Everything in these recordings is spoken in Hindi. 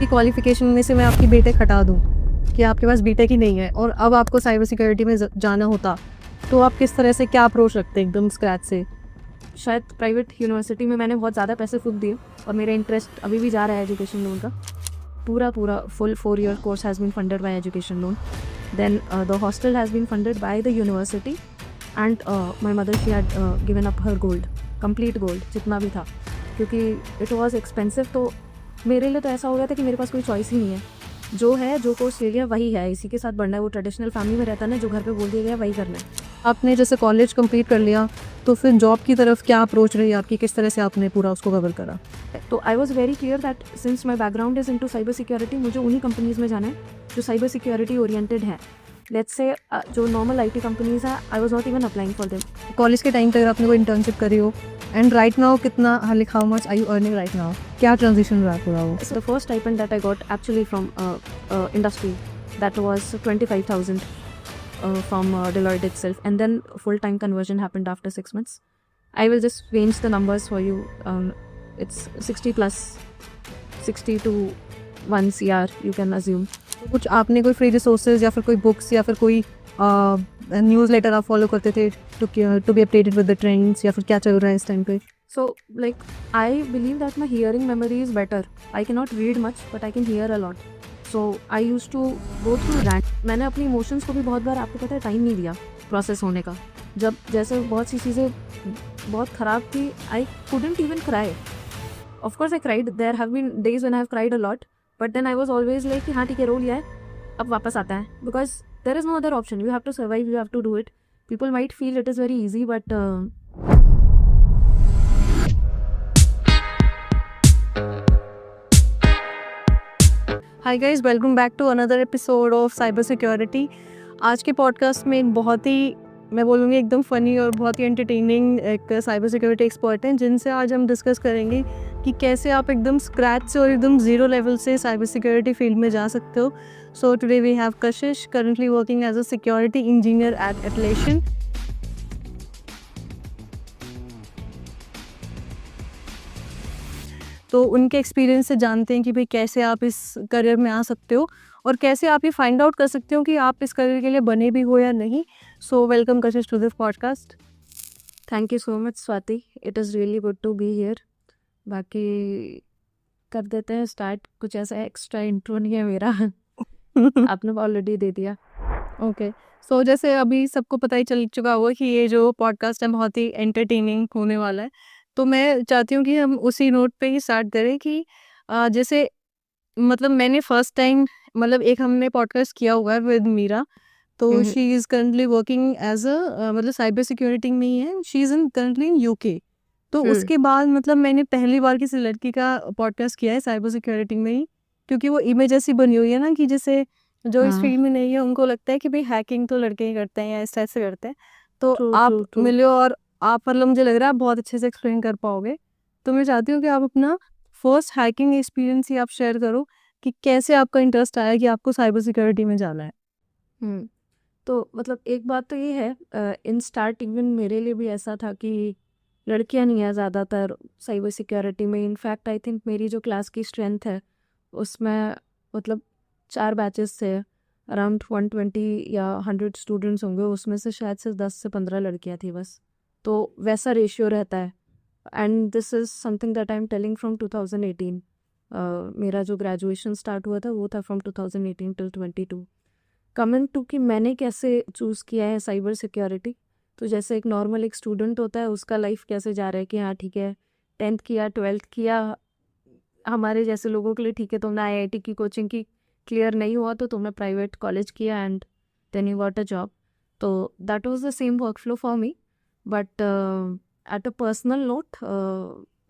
की क्वालिफिकेशन में से मैं आपकी बीटेक हटा दूँ कि आपके पास बीटेक ही नहीं है और अब आपको साइबर सिक्योरिटी में जाना होता, तो आप किस तरह से क्या अप्रोच रखते हैं एकदम स्क्रैच से? शायद प्राइवेट यूनिवर्सिटी में मैंने बहुत ज़्यादा पैसे फूँक दिए और मेरा इंटरेस्ट अभी भी जा रहा है एजुकेशन लोन का। पूरा full 4-year course has been funded by education loan. Then the hostel has been funded by the university and my mother she had given up her gold, complete gold जितना भी था, क्योंकि इट वॉज एक्सपेंसिव। तो मेरे लिए तो ऐसा हो गया था कि मेरे पास कोई चॉइस ही नहीं है, जो है जो कोर्स ले लिया वही है, इसी के साथ बढ़ना है। वो ट्रेडिशनल फैमिली में रहता है ना, जो घर पे बोल दिया गया वही करना है। आपने जैसे कॉलेज कंप्लीट कर लिया, तो फिर जॉब की तरफ क्या अप्रोच रही आपकी, किस तरह से आपने पूरा उसको कवर करा? तो I was very clear that since my background is into cyber security, मुझे उन्हीं कंपनीज़ में जाना है जो साइबर सिक्योरिटी ओरिएंटेड है। लेट्स से जो नॉर्मल IT कंपनीज़ हैं, I was not even applying for them. College के टाइम पे अगर आपने कोई इंटर्नशिप करी हो, एंड राइट नाउ कितना, like how much are you earning right now? क्या ट्रांजिशन रहा पूरा वो? So the first stipend that I got actually from industry, that was 25,000 from Deloitte itself, and then full-time conversion happened after 6 months. I will just range the numbers for you. It's 60 plus, 60 to 1 CR you can assume. कुछ आपने कोई फ्री रिसोर्सेज या फिर कोई बुक्स या फिर कोई न्यूज़ लेटर आप फॉलो करते थे to be updated with the trends, या फिर क्या चल रहा है इस टाइम पे? So like I believe that my hearing memory is better. I cannot read much but I can hear a lot. So I used to go through rant. मैंने अपनी इमोशंस को भी बहुत बार, आपको पता है, टाइम नहीं दिया प्रोसेस होने का। जब जैसे बहुत सी चीज़ें बहुत ख़राब थी, आई couldn't even cry. Of course I cried. There have been days when I have cried a lot, but then I was always like कि हाँ ठीक है, रो लिया है, अब वापस आता है, because there is no other option. You have to survive, you have to do it. People might feel it is very easy, but hi guys, welcome back to another episode of cyber security. आज के पॉडकास्ट में एक बहुत ही, मैं बोलूँगी एकदम फ़नी और बहुत ही एंटरटेनिंग एक साइबर सिक्योरिटी एक्सपर्ट हैं, जिनसे आज हम डिस्कस करेंगे कि कैसे आप एकदम स्क्रैच से और एकदम ज़ीरो लेवल से साइबर सिक्योरिटी फील्ड में जा सकते हो। So today we have Kashish, currently working as a security engineer at Atlassian. तो उनके एक्सपीरियंस से जानते हैं कि भाई कैसे आप इस करियर में आ सकते हो और कैसे आप ये फाइंड आउट कर सकते हो कि आप इस करियर के लिए बने भी हो या नहीं। So welcome Kashish to this podcast. Thank you so much Swati, it is really good to be here. बाकी कर देते हैं स्टार्ट। कुछ ऐसा एक्स्ट्रा इंट्रो नहीं है मेरा, आपने ऑलरेडी दे दिया। ओके, सो जैसे अभी सबको पता ही चल चुका होगा कि ये जो पॉडकास्ट है बहुत ही एंटरटेनिंग होने वाला है, तो मैं चाहती हूँ कि हम उसी नोट पे ही स्टार्ट करें कि जैसे मतलब मैंने फर्स्ट टाइम, मतलब एक हमने पॉडकास्ट किया हुआ है विद मीरा, तो she is currently working as a मतलब साइबर सिक्योरिटी में ही है, she is in currently in UK. तो उसके बाद मतलब मैंने पहली बार किसी लड़की का पॉडकास्ट किया है साइबर सिक्योरिटी में ही, क्योंकि वो इमेज ऐसी बनी हुई है ना कि जैसे जो इस फील्ड में नहीं है उनको लगता है कि भाई हैकिंग तो लड़के ही करते हैं या इस टाइप से करते हैं। तो आप मिले और आप, मतलब मुझे लग रहा है आप बहुत अच्छे से एक्सप्लेन कर पाओगे। तो मैं चाहती हूँ कि आप अपना फर्स्ट हैकिंग एक्सपीरियंस ही आप शेयर करो कि कैसे आपका इंटरेस्ट आया कि आपको साइबर सिक्योरिटी में जाना है। तो मतलब एक बात तो ये है, इन स्टार्ट इवन मेरे लिए भी ऐसा था कि लड़कियां नहीं है ज़्यादातर साइबर सिक्योरिटी में। इनफैक्ट आई थिंक मेरी जो क्लास की स्ट्रेंथ है उसमें मतलब 4 बैचेस थे, अराउंड 120 या 100 स्टूडेंट्स होंगे, उसमें से शायद सिर्फ 10 से 15 लड़कियां थी बस। तो वैसा रेशियो रहता है। And this is something that I am telling from 2018। मेरा जो ग्रेजुएशन स्टार्ट हुआ था वो था फ्रॉम 2018 टिल 22। कमिंग टू कि मैंने कैसे चूज़ किया है साइबर सिक्योरिटी, तो जैसे एक नॉर्मल एक स्टूडेंट होता है उसका लाइफ कैसे जा रहा है कि हाँ ठीक है 10th किया 12th किया, हमारे जैसे लोगों के लिए ठीक है तुमने IIT की कोचिंग की, क्लियर नहीं हुआ तो तुमने प्राइवेट कॉलेज किया and then you got a job. तो that was the same work flow for me, but at a personal note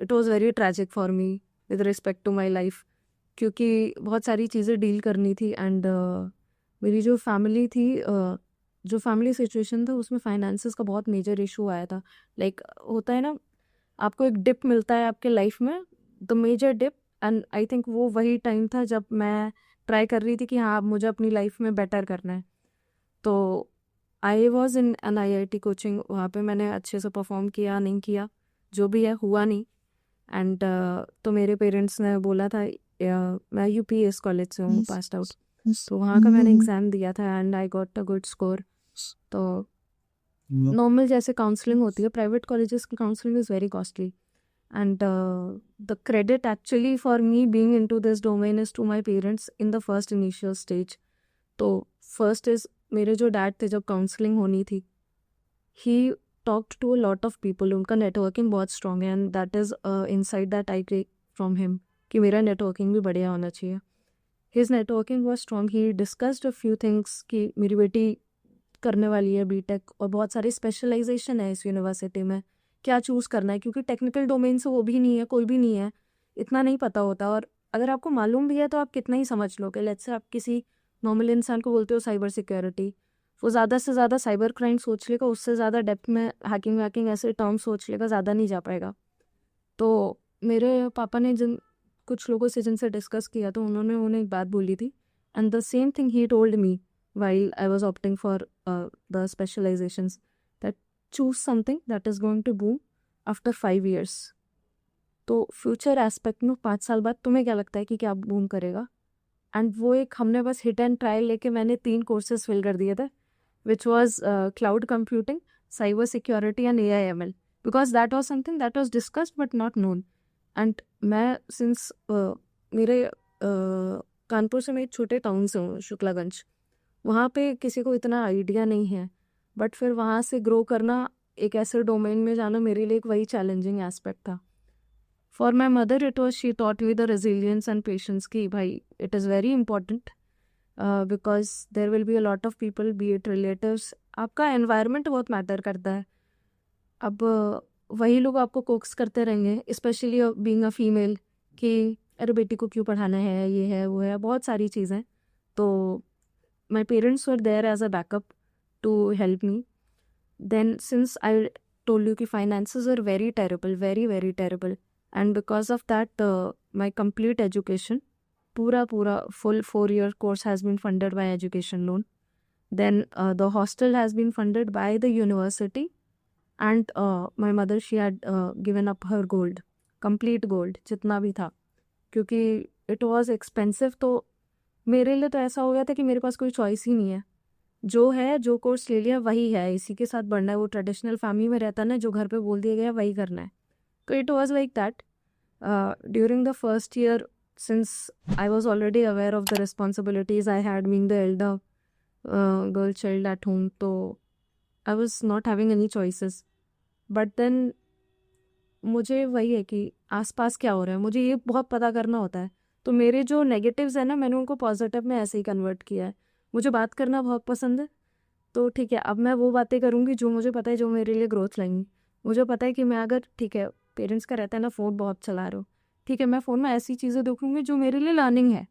it was very tragic for me with respect to my life, क्योंकि बहुत सारी चीज़ें डील करनी थी। एंड मेरी जो फैमिली थी, जो फैमिली सिचुएशन था उसमें फाइनेंसेस का बहुत मेजर इशू आया था। लाइक होता है ना, आपको एक डिप मिलता है आपके लाइफ में, the major dip, and I think वो वही टाइम था जब मैं ट्राई कर रही थी कि हाँ अब मुझे अपनी लाइफ में बेटर करना है। तो I was in an IIT coaching, वहाँ पे मैंने अच्छे से परफॉर्म किया नहीं किया, जो भी है हुआ नहीं। एंड तो मेरे पेरेंट्स ने बोला था मैं यूपीएस कॉलेज से हूँ पास्ड आउट, तो वहाँ का मैंने एग्ज़ाम दिया था and I got a good score. तो नॉर्मल जैसे काउंसलिंग होती है, प्राइवेट कॉलेजेस की counselling is very costly and the credit actually for me being into this domain is to my parents in the first initial stage. तो फर्स्ट इज़ मेरे जो डैड थे, जब काउंसलिंग होनी थी, he talked to a lot of people, उनका नेटवर्किंग बहुत स्ट्रॉन्ग है and that is insight that I take from him कि मेरा नेटवर्किंग भी बढ़िया होना चाहिए। His networking was strong, he discussed a few things कि मेरी बेटी करने वाली है बीटेक और बहुत सारी स्पेशलाइजेशन है इस यूनिवर्सिटी में, क्या चूज़ करना है, क्योंकि टेक्निकल डोमेन से वो भी नहीं है, कोई भी नहीं है, इतना नहीं पता होता। और अगर आपको मालूम भी है तो आप कितना ही समझ लोगे। लेट्स से आप किसी नॉर्मल इंसान को बोलते हो साइबर सिक्योरिटी, वो ज़्यादा से ज़्यादा साइबर क्राइम सोच लेगा, उससे ज़्यादा डेप्थ में हैकिंग वैकिंग ऐसे टर्म सोच लेगा, ज़्यादा नहीं जा पाएगा। तो मेरे पापा ने जिन कुछ लोगों से जिनसे डिस्कस किया, तो उन्होंने उन्हें एक बात बोली थी and the same thing he told me while I was opting for the specializations, that choose something that is going to boom after 5 years. तो फ्यूचर एस्पेक्ट में 5 साल बाद तुम्हें क्या लगता है कि क्या बूम करेगा? एंड वो एक हमने बस हिट एंड ट्रायल लेके मैंने 3 कोर्सेज फिल कर दिए थे, which was cloud computing, cyber security and AIML, because that was something that was discussed but not known. And मैं सिंस मेरे कानपुर से मैं एक छोटे टाउन से हूँ, शुक्लागंज, वहाँ पे किसी को इतना आइडिया नहीं है, बट फिर वहाँ से ग्रो करना, एक ऐसे डोमेन में जाना मेरे लिए एक वही चैलेंजिंग एस्पेक्ट था। For my mother it was, she taught me the resilience and patience की भाई it is very important because there will be a lot of people, B it relatives, आपका एनवायरनमेंट बहुत मैटर करता है। अब वही लोग आपको कोक्स करते रहेंगे, स्पेशली बीइंग अ फीमेल, कि अरे बेटी को क्यों पढ़ाना है, ये है वो है, बहुत सारी चीज़ें। तो my parents were there as a backup to help me. Then since I told you कि finances are very terrible, very very terrible, and because of that my complete education, पूरा full 4-year course has been funded by education loan. Then the hostel has been funded by the university, and my mother, she had given up her gold, complete gold जितना भी था, क्योंकि it was expensive। तो मेरे लिए तो ऐसा हो गया था कि मेरे पास कोई चॉइस ही नहीं है, जो है, जो कोर्स ले लिया वही है, इसी के साथ बढ़ना है। वो ट्रेडिशनल फैमिली में रहता ना, जो घर पे बोल दिया गया वही करना है। तो it was like that during the first year, since I was already aware of the responsibilities I had being the elder girl child at home, तो I was not having any choices. But then मुझे वही है कि आसपास क्या हो रहा है, मुझे ये बहुत पता करना होता है। तो मेरे जो नेगेटिव्स हैं ना, मैंने उनको पॉजिटिव में ऐसे ही कन्वर्ट किया है। मुझे बात करना बहुत पसंद है, तो ठीक है, अब मैं वो बातें करूँगी जो मुझे पता है, जो मेरे लिए ग्रोथ लाएंगी। मुझे पता है कि मैं अगर, ठीक है, पेरेंट्स का रहता है ना फ़ोन बहुत चला रहे हो, ठीक है, मैं फ़ोन में ऐसी चीज़ें देखूँगी जो मेरे लिए लर्निंग है।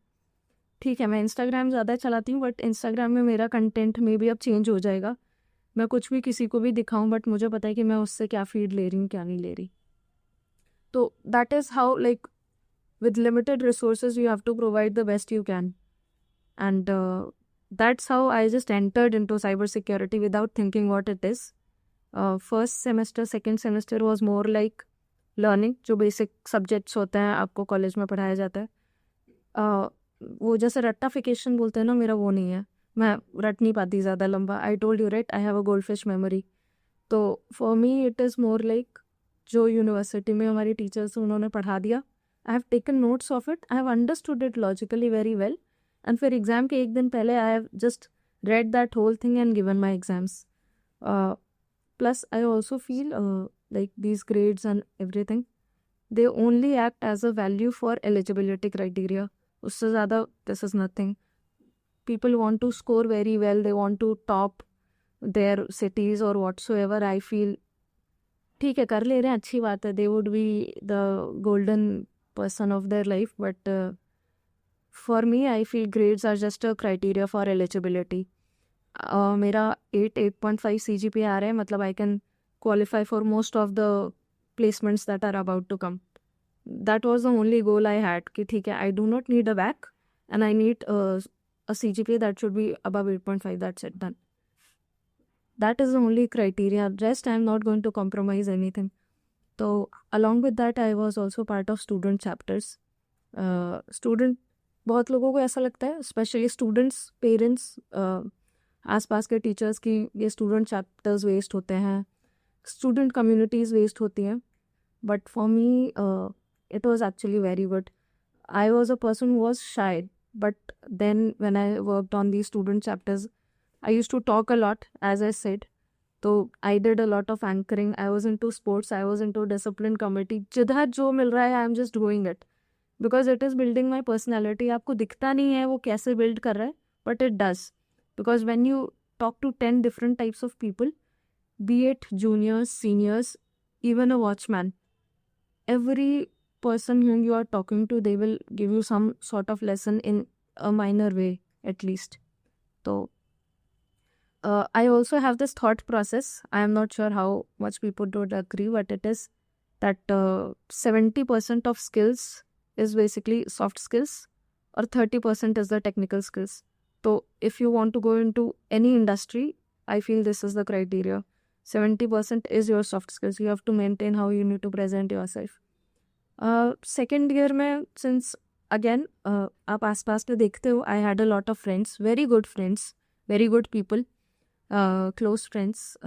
ठीक है, मैं इंस्टाग्राम ज़्यादा चलाती हूँ, बट इंस्टाग्राम में मेरा कंटेंट में भी अब चेंज हो जाएगा। मैं कुछ भी किसी को भी दिखाऊँ, बट मुझे पता है कि मैं उससे क्या फीड ले रही हूँ, क्या नहीं ले रही। तो that is how, like with limited resources you have to provide the best you can, and that's how I just entered into cybersecurity without thinking what it is. First semester, second semester was more like learning, जो basic subjects होते हैं आपको कॉलेज में पढ़ाया जाता है। वो जैसे रट्टाफिकेशन बोलते हैं ना, मेरा वो नहीं है, मैं रट नहीं पाती ज़्यादा लंबा। I told you right, I have a goldfish memory. तो for me it is more like, जो यूनिवर्सिटी में हमारी टीचर्स उन्होंने पढ़ा दिया, I have taken notes of it, I have understood it logically very well, and फिर एग्ज़ाम के एक दिन पहले I have just read that whole thing and given my exams. Plus I also feel like these grades and everything, they only act as a value for eligibility criteria. उससे ज़्यादा this is nothing. People want to score very well, they want to top their cities or whatsoever. I feel ठीक है, कर ले रहे हैं, अच्छी बात है, they would be the golden person of their life, but for me I feel grades are just a criteria for eligibility. मेरा 8.5 CGPA आ रहा है, मतलब I can qualify for most of the placements that are about to come. That was the only goal I had, कि ठीक है, I do not need a back and I need a CGPA that should be above 8.5, that's it, done. That is the only criteria, rest I am not going to compromise anything. So along with that I was also part of student chapters, student, बहुत लोगों को ऐसा लगता है, स्पेशली स्टूडेंट्स, पेरेंट्स, आसपास के टीचर्स की ये स्टूडेंट चैप्टर्स वेस्ट होते हैं, स्टूडेंट कम्युनिटीज़ वेस्ट होती हैं. But for me it was actually very good. I was a person who was shy, but then when I worked on these student chapters, I used to talk a lot, as I said. So I did a lot of anchoring. I was into sports. I was into discipline committee. जिधर जो मिल रहा है, I am just doing it because it is building my personality. आपको दिखता नहीं है वो कैसे build कर रहा है, but it does. Because when you talk to 10 different types of people, be it juniors, seniors, even a watchman, every person whom you are talking to, they will give you some sort of lesson in a minor way, at least. So I also have this thought process. I am not sure how much people would agree, but it is that 70% of skills is basically soft skills, or 30% is the technical skills. So if you want to go into any industry, I feel this is the criteria. 70% is your soft skills. You have to maintain how you need to present yourself. Second year में, सिंस अगेन आप आसपास में देखते हो, I had a lot of friends, very good friends, very good people, close friends,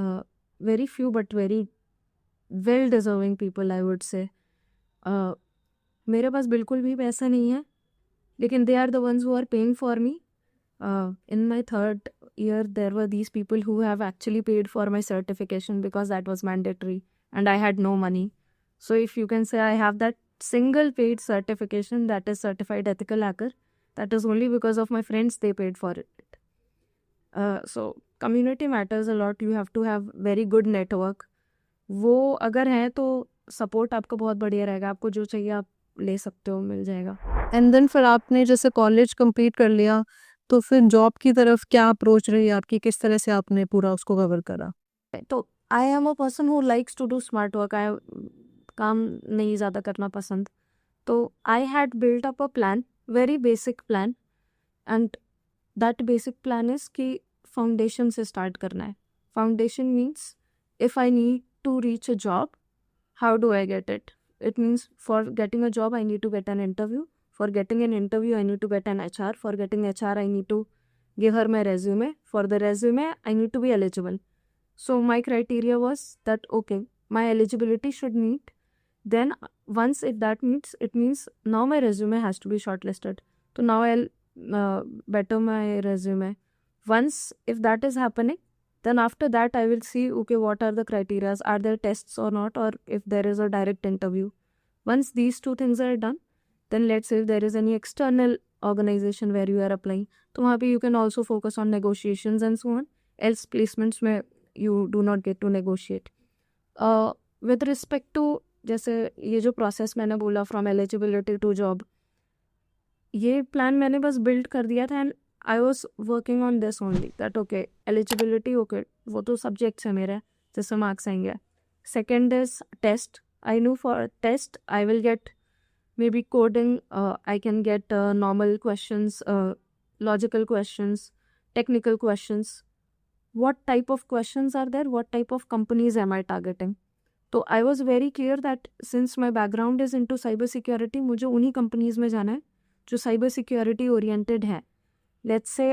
very few but very well deserving people, I would say. मेरे पास बिल्कुल भी पैसा नहीं है, लेकिन they are the ones who are paying for me. In my third year, there were these people who have actually paid for my certification because that was mandatory and I had no money. So if you can say I have that single paid certification, that is certified ethical hacker, that is only because of my friends, they paid for it. So community matters a lot. You have to have very good network. वो अगर है तो सपोर्ट आपका बहुत बढ़िया रहेगा. आपको जो चाहिए आप ले सकते हो, मिल जाएगा. एंड देन फिर आपने जैसे कॉलेज कंप्लीट कर लिया, तो फिर जॉब की तरफ क्या अप्रोच रही आपकी, किस तरह से आपने पूरा उसको कवर करा? तो I am a person who likes to do smart work. I काम नहीं ज़्यादा करना पसंद. तो I had built up a plan, very basic plan, and that basic plan is कि फाउंडेशन से स्टार्ट करना है. Foundation means if I need to reach a job, how do I get it? It means for getting a job, I need to get an interview. For getting an interview, I need to get an HR. For getting HR, I need to give her my resume. For the resume, I need to be eligible. So my criteria was that, okay, my eligibility should meet. Then once that meets, it means now my resume has to be shortlisted. So now I'll better my resume. Once, if that is happening, then after that I will see, okay, what are the criteria, are there tests or not, or if there is a direct interview. Once these two things are done, then let's say if there is any external organization where you are applying, तो वहाँ पे you can also focus on negotiations and so on. Else placements में you do not get to negotiate. With respect to जैसे ये जो process मैंने बोला from eligibility to job, ये plan मैंने बस build कर दिया था, and I was working on this only, that okay, eligibility, okay, वो तो subjects है मेरे, जैसे marks आएंगे. Second is test. I knew for a test I will get maybe coding, I can get normal questions, logical questions, technical questions. What type of questions are there? What type of companies am I targeting? तो I was very clear that since my background is into cyber security, मुझे उन्हीं companies में जाना है जो cyber security oriented है. Let's say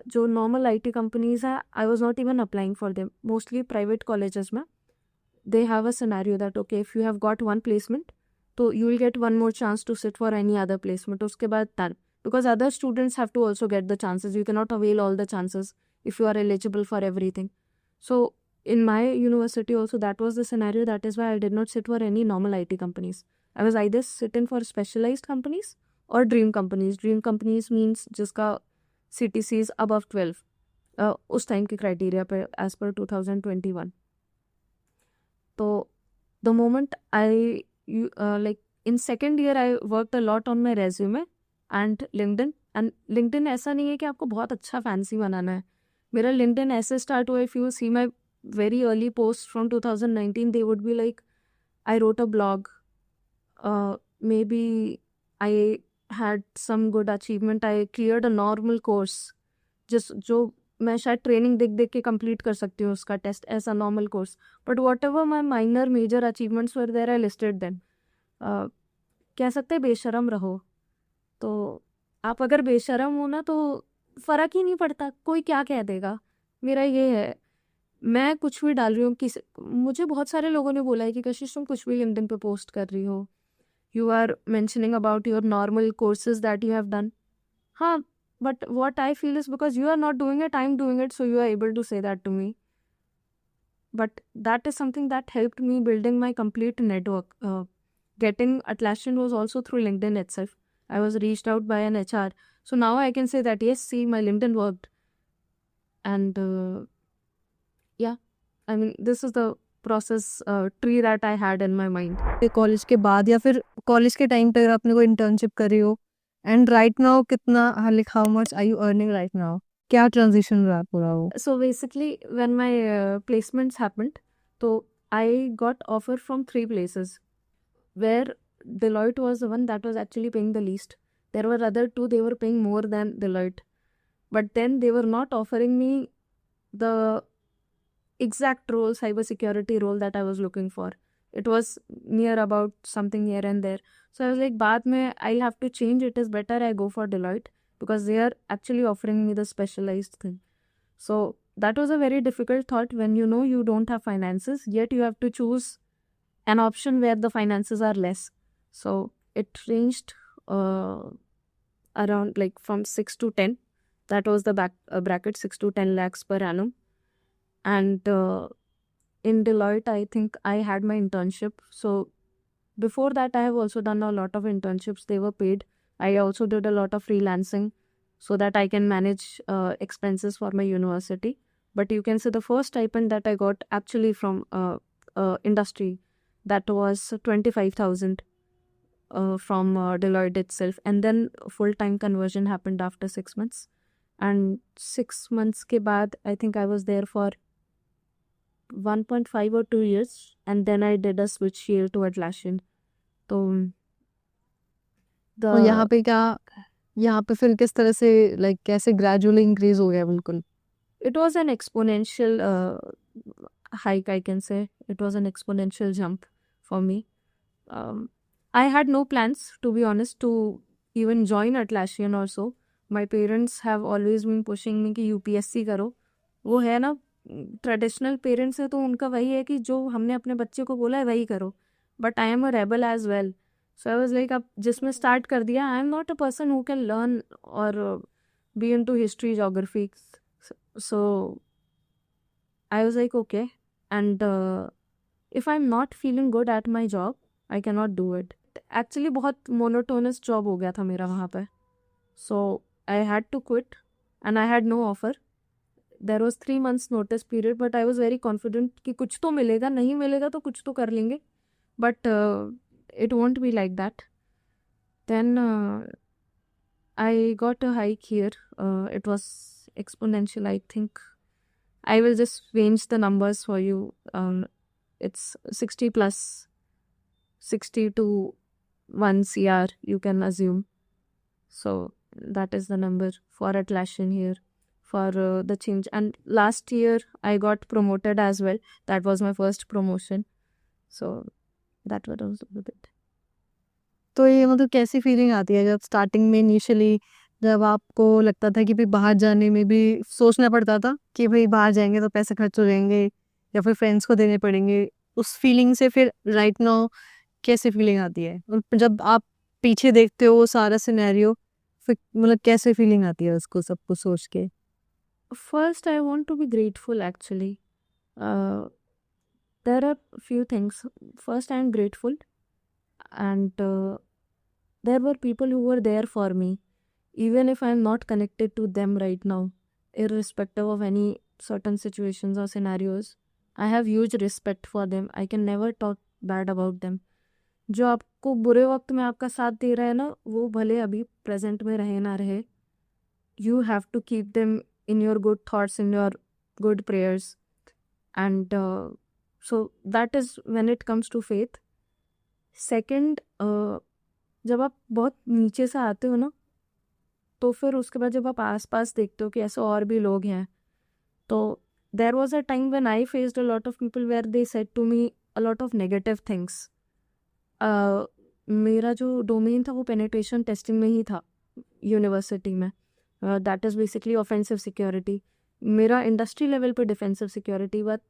जो normal IT companies हैं, I was not even applying for them. Mostly private colleges में they have a scenario that okay, if you have got one placement, तो you will get one more chance to sit for any other placement. उसके बाद done. Because other students have to also get the chances. You cannot avail all the chances if you are eligible for everything. So in my university also that was the scenario. That is why I did not sit for any normal IT companies. I was either sitting for specialized companies or dream companies. Dream companies means जिसका CTC is above 12. उस टाइम के क्राइटेरिया पे as per 2021. तो the moment I like in second year I worked a lot on my resume and LinkedIn. And LinkedIn ऐसा नहीं है कि आपको बहुत अच्छा फैंसी बनाना है. मेरा LinkedIn ऐसे स्टार्ट हुआ, if you see my very early posts from 2019, they would be like, I wrote a blog, maybe I had some good achievement, I cleared a normal course, just जो मैं शायद ट्रेनिंग देख देख के कंप्लीट कर सकती हूँ उसका टेस्ट, ऐसा normal course. But whatever my minor major achievements were there, I listed them. कह सकते हैं बेशरम रहो. तो आप अगर बेशरम हो ना तो फ़र्क ही नहीं पड़ता, कोई क्या कह देगा। मेरा ये है, मैं कुछ भी डाल रही हूँ किसी, मुझे बहुत सारे लोगों ने बोला है कि कशिश तुम कुछ भी लिंक्डइन पे पोस्ट कर रही हो, you are mentioning about your normal courses that you have done. हाँ, but what I feel is because you are not doing it, I'm doing it, so you are able to say that to me. But that is something that helped me building my complete network. Getting Atlassian was also through LinkedIn itself. I was reached out by an HR. So now I can say that, yes, see, my LinkedIn worked. And yeah, I mean, this is the process tree that I had in my mind. College के बाद या फिर कॉलेज के टाइम पे अगर आपने कोई इंटर्नशिप करी हो, एंड राइट नाउ कितना, like how much are you earning right now, क्या ट्रांजिशन रहा पूरा वो? So basically, when my placements happened, so I got offer from 3 places, where Deloitte was the one that was actually paying the least. There were other 2, they were paying more than Deloitte. But then they were not offering me the exact role, cybersecurity role that I was looking for. It was near about something here and there. So I was like, baad mein I'll have to change. It is better I go for Deloitte because they are actually offering me the specialized thing. So that was a very difficult thought when you know you don't have finances, yet you have to choose an option where the finances are less. So it ranged around like from 6 to 10. That was the bracket, 6 to 10 lakhs per annum. And in Deloitte, I think I had my internship. So before that, I have also done a lot of internships. They were paid. I also did a lot of freelancing so that I can manage expenses for my university. But you can say the first stipend that I got actually from industry, that was 25,000 from Deloitte itself. And then full-time conversion happened after 6 months. And 6 months ke baad, I think I was there for 1.5 or 2 years. And then I did a switch here to Atlassian. तो और यहाँ पे फिर किस तरह से, लाइक कैसे ग्रेजुअली इंक्रीज हो गया बिल्कुल? it was an exponential hike, I can say. It was an exponential jump for me. I had no plans, to be honest, to even join Atlassian or so. My parents have always been pushing me कि UPSC करो. वो है ना, ट्रेडिशनल पेरेंट्स है तो उनका वही है कि जो हमने अपने बच्चे को बोला है वही करो. But I am a rebel as well. So I was like, अब जिसमें स्टार्ट कर दिया, I am not a person who can learn और be into history, geography. So I was like, okay. And if I'm not feeling good at my job, I cannot do it. Actually, बहुत monotonous job हो गया था मेरा वहाँ पे. So I had to quit and I had no offer. There was 3 months notice period, but I was very confident कि कुछ तो मिलेगा, नहीं मिलेगा तो कुछ तो कर लेंगे. But it won't be like that. Then I got a hike here. It was exponential, I think. I will just range the numbers for you. It's 60 plus, 60 to 1 CR, you can assume. So that is the number for Atlassian here for the change. And last year I got promoted as well. That was my first promotion. So that was a bit. तो ये मतलब कैसी फीलिंग आती है जब स्टार्टिंग में इनिशियली, जब आपको लगता था कि भाई बाहर जाने में भी सोचना पड़ता था कि भाई बाहर जाएंगे तो पैसे खर्च हो जाएंगे या फिर फ्रेंड्स को देने पड़ेंगे, उस फीलिंग से फिर राइट नाउ कैसी फीलिंग आती है? और जब आप पीछे देखते हो वो सारा सिनेरियो, फिर मतलब कैसे फीलिंग आती है उसको सब कुछ सोच के? First, I want to be grateful actually. There are few things. First, I am grateful, and there were people who were there for me, even if I am not connected to them right now, irrespective of any certain situations or scenarios. I have huge respect for them. I can never talk bad about them. जो आपको बुरे वक्त में आपका साथ दे रहा है ना, वो भले अभी प्रेजेंट में रहे ना रहे, you have to keep them in your good thoughts, in your good prayers. And so that is when it comes to faith. Second, जब आप बहुत नीचे से आते हो ना, तो फिर उसके बाद जब आप आसपास देखते हो कि ऐसे और भी लोग हैं, तो there was a time when I faced a lot of people where they said to me a lot of negative things. मेरा जो डोमेन था वो पेनिट्रेशन टेस्टिंग में ही था. यूनिवर्सिटी में, that is basically offensive security. मेरा इंडस्ट्री लेवल पे डिफेंसिव सिक्योरिटी, बट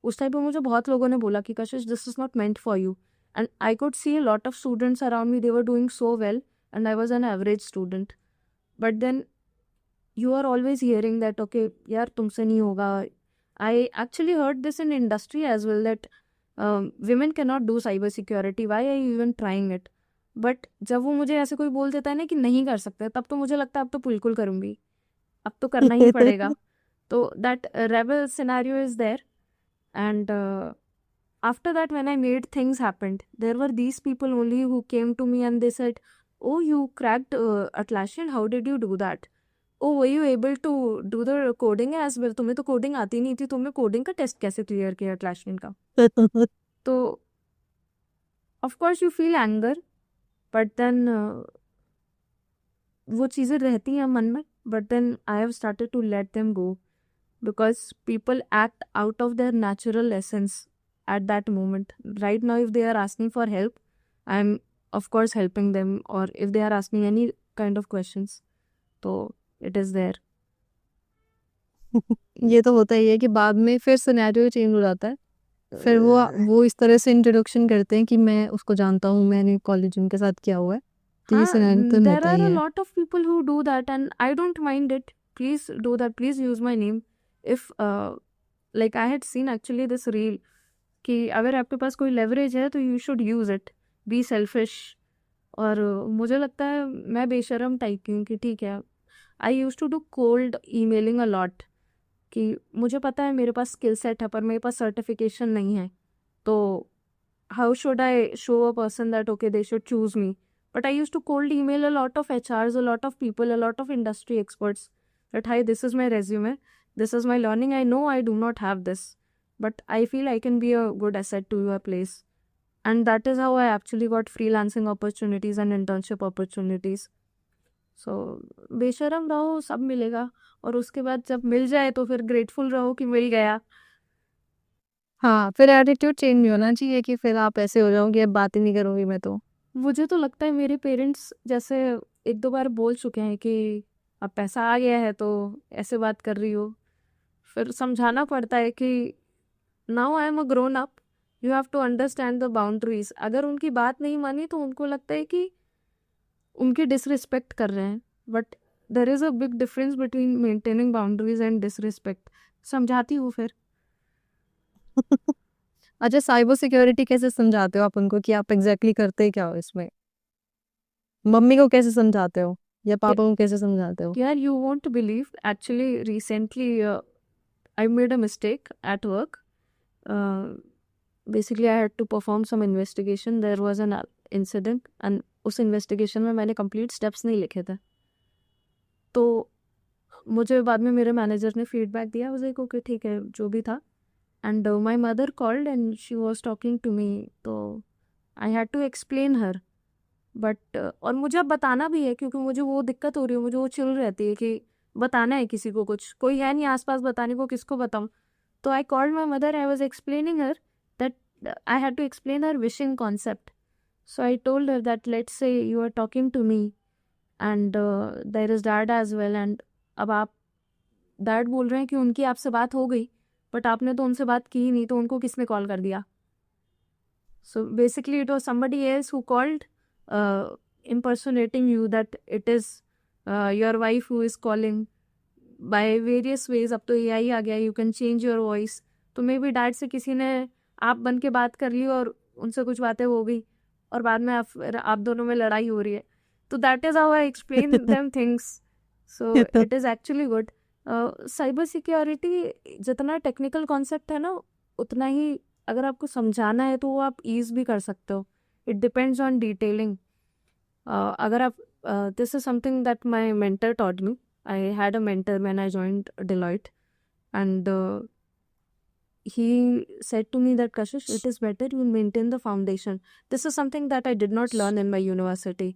उस टाइम पे मुझे बहुत लोगों ने बोला कि Kashish this is not meant for you, and I could see a lot of students around me, they were doing so well and I was an average student. But then you are always hearing that okay यार तुमसे नहीं होगा. I actually heard this in industry as well, that women cannot do cyber security, why are you even trying it? But जब वो मुझे ऐसे कोई बोल देता है ना कि नहीं कर सकते, तब तो मुझे लगता है अब तो बिल्कुल करूँगी, अब तो करना ही पड़ेगा. तो that rebel scenario is there, and after that when I made things happened, there were these people only who came to me and they said, oh you cracked Atlassian, how did you do that? Oh were you able to do the coding as well? तुम्हें तो कोडिंग आती नहीं थी, तुमने कोडिंग का टेस्ट कैसे क्लियर किया Atlassian का? तो of course you feel anger, but then वो चीज़ें रहती हैं मन में, but then I have started to let them go, because people act out of their natural essence at that moment. Right now if they are asking for help, I'm of course helping them, or if they are asking any kind of questions, so it is there. ये तो होता ही है कि बाद में फिर सिनेरियो चेंज हो जाता है, फिर वो इस तरह से इंट्रोडक्शन करते हैं कि मैं उसको जानता हूँ, मैंने कॉलेज उनके साथ किया हुआ है, तो ये सिनेरियो तो there रहता are ही a है. lot of people who do that and I don't mind it. Please do that, please use my name. If like I had seen actually this reel कि अगर आपके पास कोई लेवरेज है तो you should use it, be selfish. और मुझे लगता है मैं बेशरम टाइप की हूँ कि ठीक है, I use to do cold emailing a lot, कि मुझे पता है मेरे पास स्किल सेट है पर मेरे पास सर्टिफिकेशन नहीं है, तो how should I show a person that okay they should choose me. But I use to cold email a lot of HRs, a lot of people, a lot of industry experts, that hi this is my resume, this is my learning, I know I do not have this, but I feel I can be a good asset to your place. And that is how I actually got freelancing opportunities and internship opportunities. So बेशरम रहो, सब मिलेगा, और उसके बाद जब मिल जाए तो फिर ग्रेटफुल रहो कि मिल गया. हाँ, फिर एटीट्यूड चेंज नहीं होना चाहिए कि फिर आप ऐसे हो जाओगे अब बात ही नहीं करूँगी मैं तो. मुझे तो लगता है मेरे पेरेंट्स जैसे एक दो बार बोल चुके हैं कि अब पैसा आ गया है तो ऐसे बात कर रही हो, फिर समझाना पड़ता है कि now I am a grown up, you have to understand the boundaries. अगर उनकी बात नहीं मानी तो उनको लगता है कि उनकी डिसरिस्पेक्ट कर रहे हैं, but there is a big difference between maintaining boundaries and disrespect. समझाती हूँ फिर. अच्छा, साइबर सिक्योरिटी कैसे समझाते हो आप उनको कि आप एग्जैक्टली करते क्या हो इसमें? मम्मी को कैसे समझाते हो या पापा को कैसे समझाते हो? यार you won't believe, actually recently I made a mistake at work. Basically, I had to perform some investigation. There was an incident, and उस investigation में मैंने complete steps नहीं लिखे थे. तो मुझे बाद में मेरे मैनेजर ने फीडबैक दिया, उसे को कि ठीक है जो भी था. And my mother called and she was talking to me, तो I had to explain her. But और मुझे अब बताना भी है क्योंकि मुझे वो दिक्कत हो रही है, मुझे वो चिल रहती है कि बताना है किसी को, कुछ कोई है नहीं आसपास बताने को, किसको बताऊँ. तो I called my mother, I was explaining her that I had to explain her vishing concept. So I told her that let's say you are talking to me and there is dad as well, and अब आप डैड बोल रहे हैं कि उनकी आपसे बात हो गई, बट आपने तो उनसे बात की ही नहीं, तो उनको किसने कॉल कर दिया. So basically it was somebody else who called impersonating you, that it is your wife who is calling by various ways. अब तो AI आ गया, you can change your voice. तो मे भी डैड से किसी ने आप बन के बात कर ली और उनसे कुछ बातें हो गई और बाद में आप दोनों में लड़ाई हो रही है. तो that is how I explain them things. So it is actually good. Cyber security जितना टेक्निकल कॉन्सेप्ट है ना, उतना ही अगर आपको समझाना है तो वो आप ईज भी कर सकते हो. It depends on detailing. अगर आप this is something that my mentor taught me. I had a mentor when I joined Deloitte, and he said to me that Kashish, it is better you maintain the foundation. This is something that I did not learn in my university.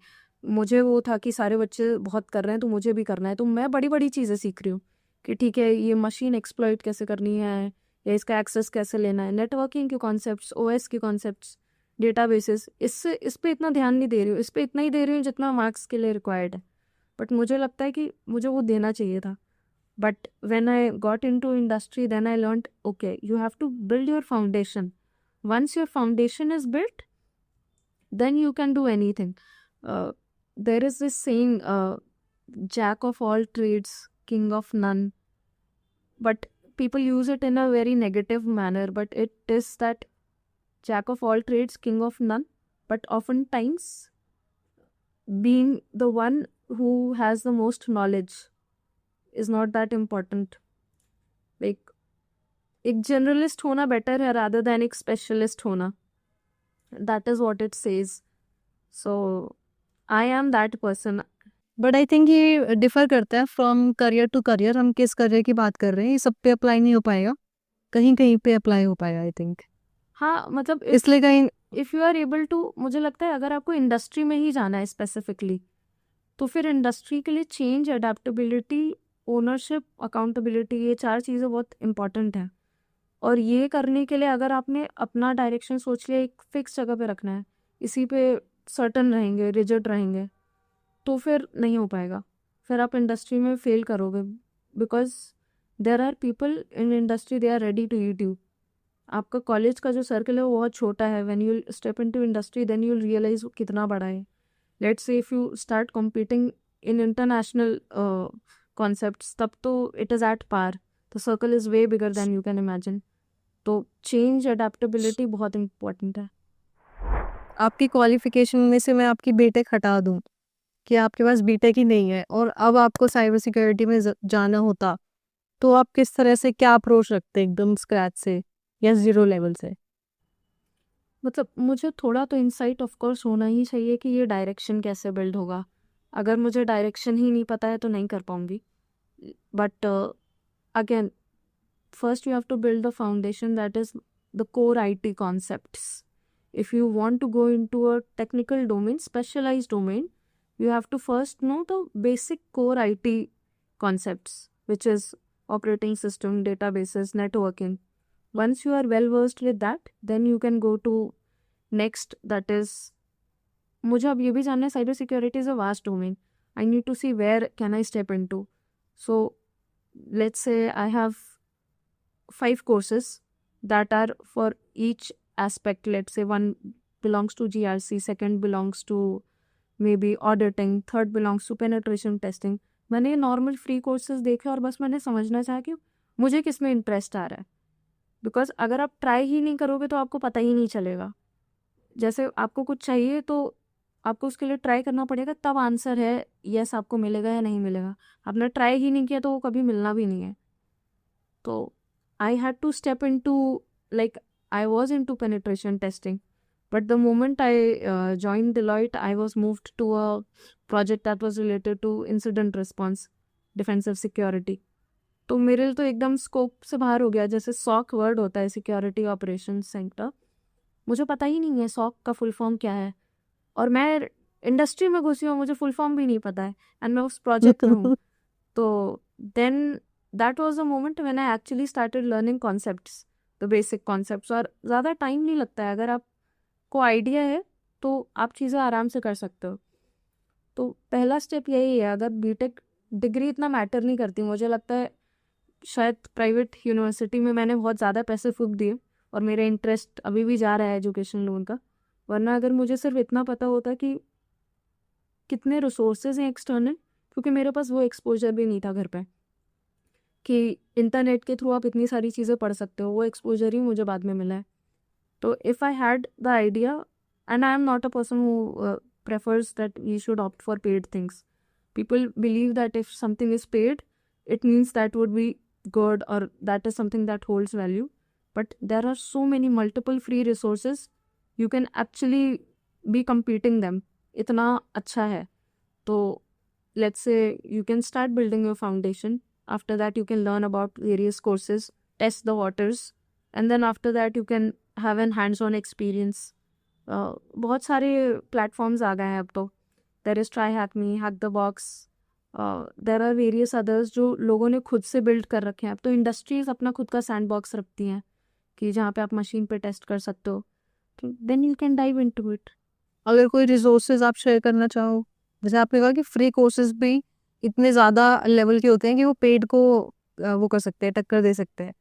मुझे वो था कि सारे बच्चे बहुत कर रहे हैं तो मुझे भी करना है, तो मैं बड़ी बड़ी चीज़ें सीख रही हूँ कि ठीक है ये मशीन एक्सप्लॉइट कैसे करनी है या इसका एक्सेस कैसे लेना है, नेटवर्किंग के कॉन्सेप्ट्स, OS के कॉन्सेप्ट्स, डेटाबेसेस. इस पे इतना ध्यान नहीं दे रही हूँ, इस पे इतना ही दे रही हूँ जितना मार्क्स के लिए रिक्वायर्ड है. बट मुझे लगता है कि मुझे वो देना चाहिए था. But when I got into industry, then I learned, okay, you have to build your foundation. Once your foundation is built, then you can do anything. Uh, there is this saying, jack of all trades, king of none. But people use it in a very negative manner. But it is that jack of all trades, king of none. But oftentimes, being the one who has the most knowledge is not that important. Like, एक जनरलिस्ट होना बेटर है रादर देन एक स्पेशलिस्ट होना. That is what it says. So I am that person. But I think ये डिफर करता है फ्रॉम करियर टू करियर. हम किस करियर की बात कर रहे हैं, ये सब पे अप्लाई नहीं हो पाएगा, कहीं कहीं पे अप्लाई हो पाएगा आई थिंक. हाँ, मतलब इसलिए कहीं if you are able to, मुझे लगता है अगर आपको इंडस्ट्री में ही जाना है स्पेसिफिकली, तो फिर इंडस्ट्री के लिए चेंज, अडेप्टेबिलिटी, ओनरशिप, अकाउंटेबिलिटी, ये 4 चीज़ें बहुत इंपॉर्टेंट हैं. और ये करने के लिए अगर आपने अपना डायरेक्शन सोच लिया, एक फिक्स जगह पे रखना है, इसी पे सर्टन रहेंगे, रिजिड रहेंगे, तो फिर नहीं हो पाएगा. फिर आप इंडस्ट्री में फेल करोगे. Because there are people in industry, they are ready to eat you. आपका कॉलेज का जो सर्कल है वो बहुत छोटा है. When you step into industry, then you realize कितना बड़ा है. Let's say if you start competing in international concepts, तब तो it is at par. The circle is way bigger than you can imagine. तो चेंज, अडेप्टेबिलिटी बहुत इम्पोर्टेंट है. आपकी क्वालिफिकेशन में से मैं आपकी बीटेक हटा दूं कि आपके पास बीटेक ही नहीं है और अब आपको साइबर सिक्योरिटी में जाना होता, तो आप किस तरह से, क्या अप्रोच रखते एकदम स्क्रैच से या ज़ीरो लेवल से? मतलब मुझे थोड़ा तो इंसाइट ऑफ कोर्स होना ही चाहिए कि ये डायरेक्शन कैसे बिल्ड होगा. अगर मुझे डायरेक्शन ही नहीं पता है तो नहीं कर पाऊंगी. But again, first you have to build the foundation, that is the core IT concepts. If you want to go into a technical domain, specialized domain, you have to first know the basic core IT concepts, which is operating system, databases, networking. Once you are well versed with that, then you can go to next, that is, मुझे अब ये भी जानना है, cyber security is a vast domain. I need to see where can I step into. So let's say I have 5 courses that are for each aspect. Let's say one belongs to GRC, second belongs to maybe auditing, third belongs to penetration testing. मैंने नॉर्मल फ्री कोर्सेज देखे और बस मैंने समझना चाहा कि मुझे किस में इंटरेस्ट आ रहा है. बिकॉज अगर आप ट्राई ही नहीं करोगे तो आपको पता ही नहीं चलेगा. जैसे आपको कुछ चाहिए तो आपको उसके लिए ट्राई करना पड़ेगा, तब आंसर है यस आपको मिलेगा या नहीं मिलेगा. आपने ट्राई ही नहीं किया तो वो कभी मिलना भी नहीं है. तो I had to step into, like, I was into penetration testing, but the moment I joined Deloitte, I was moved to a project that was related to incident response, defensive security. तो मेरे लिए तो एकदम स्कोप से बाहर हो गया. जैसे सॉक वर्ड होता है, सिक्योरिटी ऑपरेशंस सेंटर, मुझे पता ही नहीं है सॉक का फुल फॉर्म क्या है. और मैं इंडस्ट्री में घुसी हूँ, मुझे फुल फॉर्म भी नहीं पता है, एंड मैं उस प्रोजेक्ट में हूँ. तो then that was the moment when I actually started learning concepts, the basic concepts. और ज़्यादा टाइम नहीं लगता है. अगर आपको आइडिया है तो आप चीज़ें आराम से कर सकते हो. तो पहला स्टेप यही है. अगर बीटेक डिग्री इतना मैटर नहीं करती, मुझे लगता है शायद प्राइवेट यूनिवर्सिटी में मैंने बहुत ज़्यादा पैसे फूंक दिए और मेरा इंटरेस्ट अभी भी जा रहा है एजुकेशन लोन का. वरना अगर मुझे सिर्फ इतना पता होता कि कितने रिसोर्सेज हैं एक्सटर्नल, क्योंकि मेरे पास वो एक्सपोजर भी नहीं था घर पे कि इंटरनेट के थ्रू आप इतनी सारी चीज़ें पढ़ सकते हो, वो एक्सपोजर ही मुझे बाद में मिला है. तो if I had the idea, and I am not a person who prefers that we should opt for paid things. People believe that if something is paid, it means that would be good or that is something that holds value. But there are so many multiple free resources, you can actually be competing them. इतना अच्छा है. तो let's say you can start building your foundation. After that you can learn about various courses, test the waters, and then after that you can have an hands-on experience. बहुत सारे platforms आ गए हैं अब तो. There is TryHackMe, Hack the Box. There are various others जो लोगों ने खुद से बिल्ड कर रखे हैं. अब तो इंडस्ट्रीज अपना खुद का सैंड बॉक्स रखती हैं कि जहाँ पे आप मशीन पे टेस्ट कर सकते हो. तो then you can dive into it. अगर कोई रिसोर्सेज आप शेयर करना चाहो जैसे आपने कहा कि फ्री कोर्सेज भी इतने ज़्यादा लेवल के होते हैं कि वो पेड को वो कर सकते हैं, टक्कर दे सकते हैं।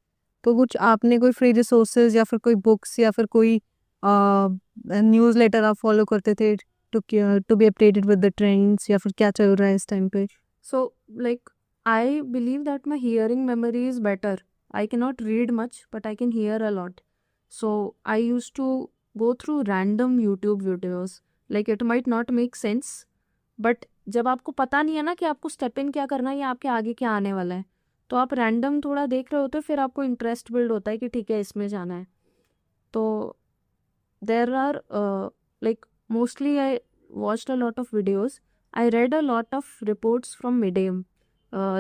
तो कुछ आपने कोई फ्री रिसोर्सेज या फिर कोई बुक्स या फिर कोई न्यूज़लेटर आप फॉलो करते थे to be updated with the trends, या फिर क्या चल रहा है इस टाइम पे? So, like, I believe that my hearing memory is better. I cannot read much, but I can hear a lot. So, I used to go through random YouTube videos. Like, it might not make sense, but जब आपको पता नहीं है ना कि आपको स्टेप इन क्या करना है या आपके आगे क्या आने वाला है, तो आप रैंडम थोड़ा देख रहे होते हो, फिर आपको इंटरेस्ट बिल्ड होता है कि ठीक है इसमें जाना है. तो there are like mostly I watched a lot of videos. I read a lot of reports from Medium.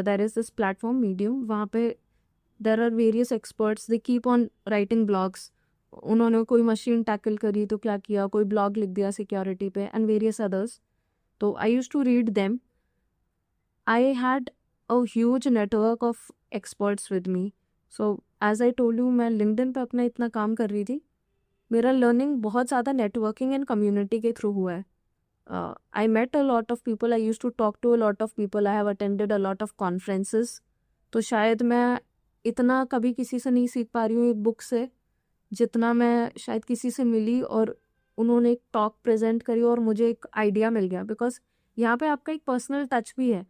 There is this platform Medium. वहाँ पे there are various experts. They keep on writing blogs. उन्होंने कोई मशीन टैकल करी तो क्या किया, कोई ब्लॉग लिख दिया सिक्योरिटी पे, and various others. तो I used to read them. I had a huge network of experts with me. So as I told you, मैं LinkedIn पे अपना इतना काम कर रही थी. मेरा लर्निंग बहुत ज़्यादा नेटवर्किंग एंड कम्युनिटी के थ्रू हुआ है. I met a lot of people, I use to talk to a lot of people, I have attended a lot of conferences. तो शायद मैं इतना कभी किसी से नहीं सीख पा रही हूँ एक बुक से जितना मैं शायद किसी से मिली और उन्होंने एक टॉक प्रेजेंट करी और मुझे एक आइडिया मिल गया. बिकॉज यहाँ पे आपका एक पर्सनल टच भी है.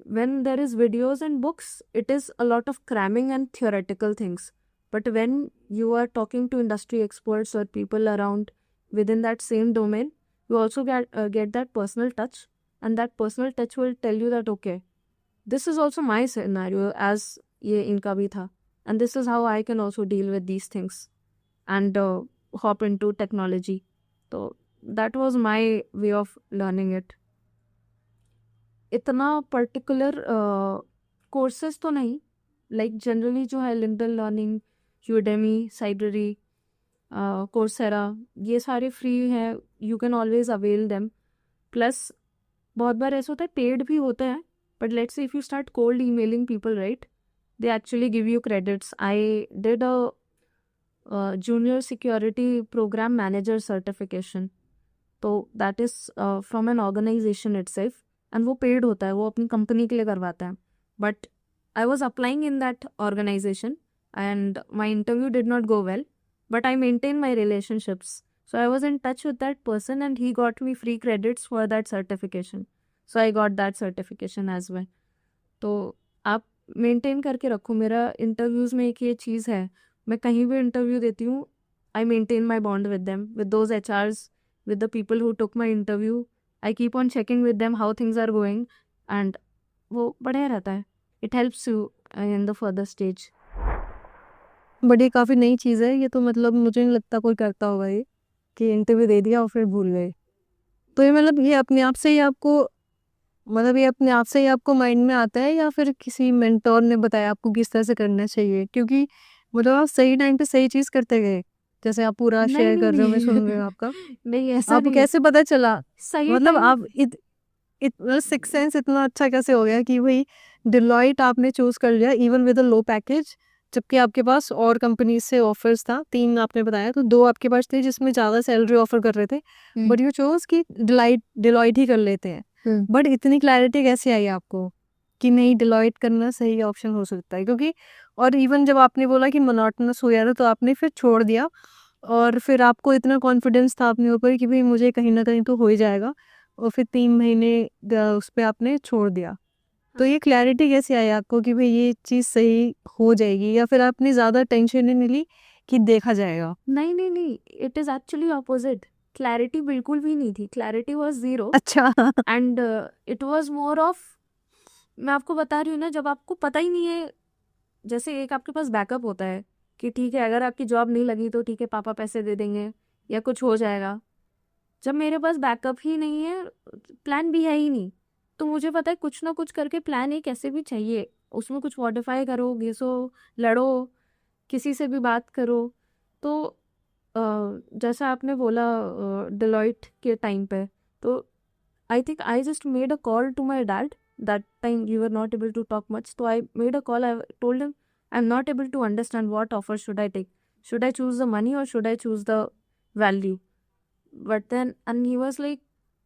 when there is videos and books, it is a lot of cramming and theoretical things. But when you are talking to industry experts or people around within that same domain, you also get that personal touch, and that personal touch will tell you that okay, this is also my scenario as ये इनका भी था, and this is how I can also deal with these things and hop into technology. So that was my way of learning it. इतना पर्टिकुलर कोर्सेज तो नहीं, लाइक जनरली जो है लिंडन लर्निंग, यूडेमी, साइडरी, कोर्सेरा, ये सारे फ्री हैं. You can always avail them. Plus बहुत बार ऐसा होता है पेड भी होते हैं, but let's say if you start cold emailing people, right, they actually give you credits. I did a junior security program manager certification. तो that is from an organization itself, and वो पेड होता है, वो अपनी कंपनी के लिए करवाता है. But I was applying in that organization and my interview did not go well, but I maintain my relationships. So I was in touch with that person and he got me free credits for that certification. So I got that certification as well. तो आप मेंटेन करके रखो. मेरा इंटरव्यूज़ में एक ये चीज़ है, मैं कहीं भी इंटरव्यू देती हूँ, आई maintain my bond with them, with those HRs, with the people who took my interview. I keep on checking with them how things are going, and वो बढ़िया रहता है. It helps you in the further stage. But ये काफ़ी नई चीज़ है ये, तो मतलब मुझे नहीं लगता कोई करता होगा ये, कि इंटरव्यू दे दिया और फिर भूल गए. तो ये मतलब ये अपने आप से ही आपको, मतलब ये अपने आप से ही आपको माइंड में आता है, या फिर किसी मेंटोर ने बताया आपको किस तरह से करना चाहिए? क्योंकि मतलब आप सही टाइम पे सही चीज़ करते गए, जैसे आप पूरा नहीं शेयर नहीं कर रहे हो, मैं सुन नहीं रही हूँ आपका. नहीं ऐसा आपको नहीं है. कैसे पता चला? सही मतलब टाइम. आप इतना सिक्स सेंस इतना अच्छा कैसे हो गया कि भाई डिलॉयट आपने चूज कर लिया even with a low package, जबकि आपके पास और कंपनी से ऑफर्स था, 3 आपने बताया, तो 2 आपके पास थे जिसमें ज़्यादा सैलरी ऑफर कर रहे थे, बट यू चोज कि डिलॉयट ही कर लेते हैं. बट इतनी क्लैरिटी कैसे आई आपको कि नहीं डिलॉयट करना सही ऑप्शन हो सकता है? क्योंकि और इवन जब आपने बोला कि मोनोटोनस हो जाता तो आपने फिर छोड़ दिया, और फिर आपको इतना कॉन्फिडेंस था अपने ऊपर कि भाई मुझे कहीं ना कहीं तो हो ही जाएगा, और फिर 3 महीने उस पर आपने छोड़ दिया. तो ये क्लैरिटी कैसे आई आपको कि भाई ये चीज़ सही हो जाएगी, या फिर आपने ज़्यादा टेंशन ही नहीं ली कि देखा जाएगा? नहीं नहीं नहीं, it is actually opposite. Clarity बिल्कुल भी नहीं थी. Clarity was zero. अच्छा. And it was more of, मैं आपको बता रही हूँ ना, जब आपको पता ही नहीं है, जैसे एक आपके पास बैकअप होता है कि ठीक है अगर आपकी जॉब नहीं लगी तो ठीक है पापा पैसे दे देंगे या कुछ हो जाएगा. जब मेरे पास बैकअप ही नहीं है, प्लान भी है ही नहीं, तो मुझे पता है कुछ ना कुछ करके प्लान एक ऐसे भी चाहिए, उसमें कुछ मॉडिफाई करो, घिसो, लड़ो, किसी से भी बात करो. तो जैसा आपने बोला डिलॉयट के टाइम पे, तो I think I just made a call to my dad. That time we were not able to talk much. So I made a call. I told him I'm not able to understand what offer should I take. Should I choose the money or should I choose the value? But then, and he was like,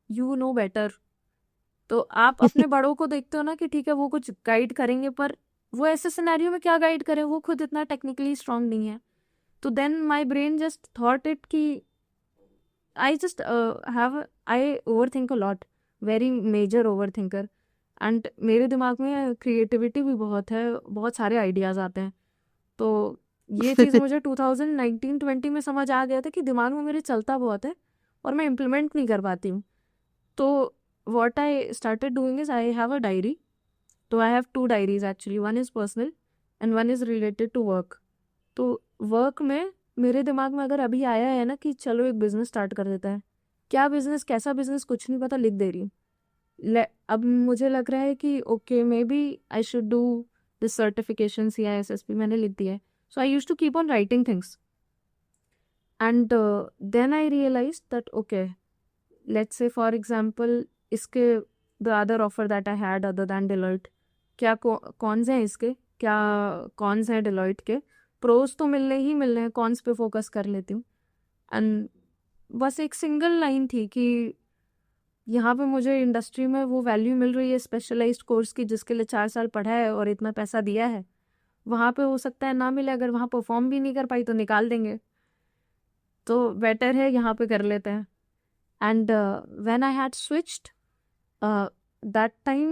you know better. तो आप अपने बड़ों को देखते हो ना कि ठीक है वो कुछ गाइड करेंगे, पर वो ऐसे सिनेरियो में क्या गाइड करें, वो खुद इतना टेक्निकली स्ट्रांग नहीं है। तो then my brain just thought it कि I just have I overthink a lot, very major overthinker. And मेरे दिमाग में क्रिएटिविटी भी बहुत है, बहुत सारे आइडियाज़ आते हैं। तो ये चीज़ मुझे 2019-20 में समझ आ गया था कि दिमाग में मेरे चलता बहुत है और मैं इम्प्लीमेंट नहीं कर पाती हूँ। तो what I started doing is I have a diary. तो I have 2 diaries actually. One is personal and one is related to work. तो वर्क में मेरे दिमाग में अगर अभी आया है ना कि चलो एक बिजनेस स्टार्ट कर देता है, क्या बिजनेस, कैसा बिजनेस, कुछ नहीं पता, लिख दे रही हूँ। अब मुझे लग रहा है कि okay maybe I should do this certification CISSP, मैंने लिख दिया है। So I use to keep on writing things and then I realize that okay, let's say for example इसके the other offer that I had other than Deloitte, क्या कॉन्स हैं इसके, क्या कॉन्स हैं Deloitte के, प्रोज तो मिलने ही मिलने हैं, कॉन्स पे फोकस कर लेती हूँ। एंड बस एक सिंगल लाइन थी कि यहाँ पे मुझे इंडस्ट्री में वो वैल्यू मिल रही है स्पेशलाइज्ड कोर्स की जिसके लिए 4 साल पढ़ा है और इतना पैसा दिया है, वहाँ पे हो सकता है ना मिले, अगर वहाँ परफॉर्म भी नहीं कर पाई तो निकाल देंगे, तो बेटर है यहाँ पे कर लेते हैं। And when I had switched, that time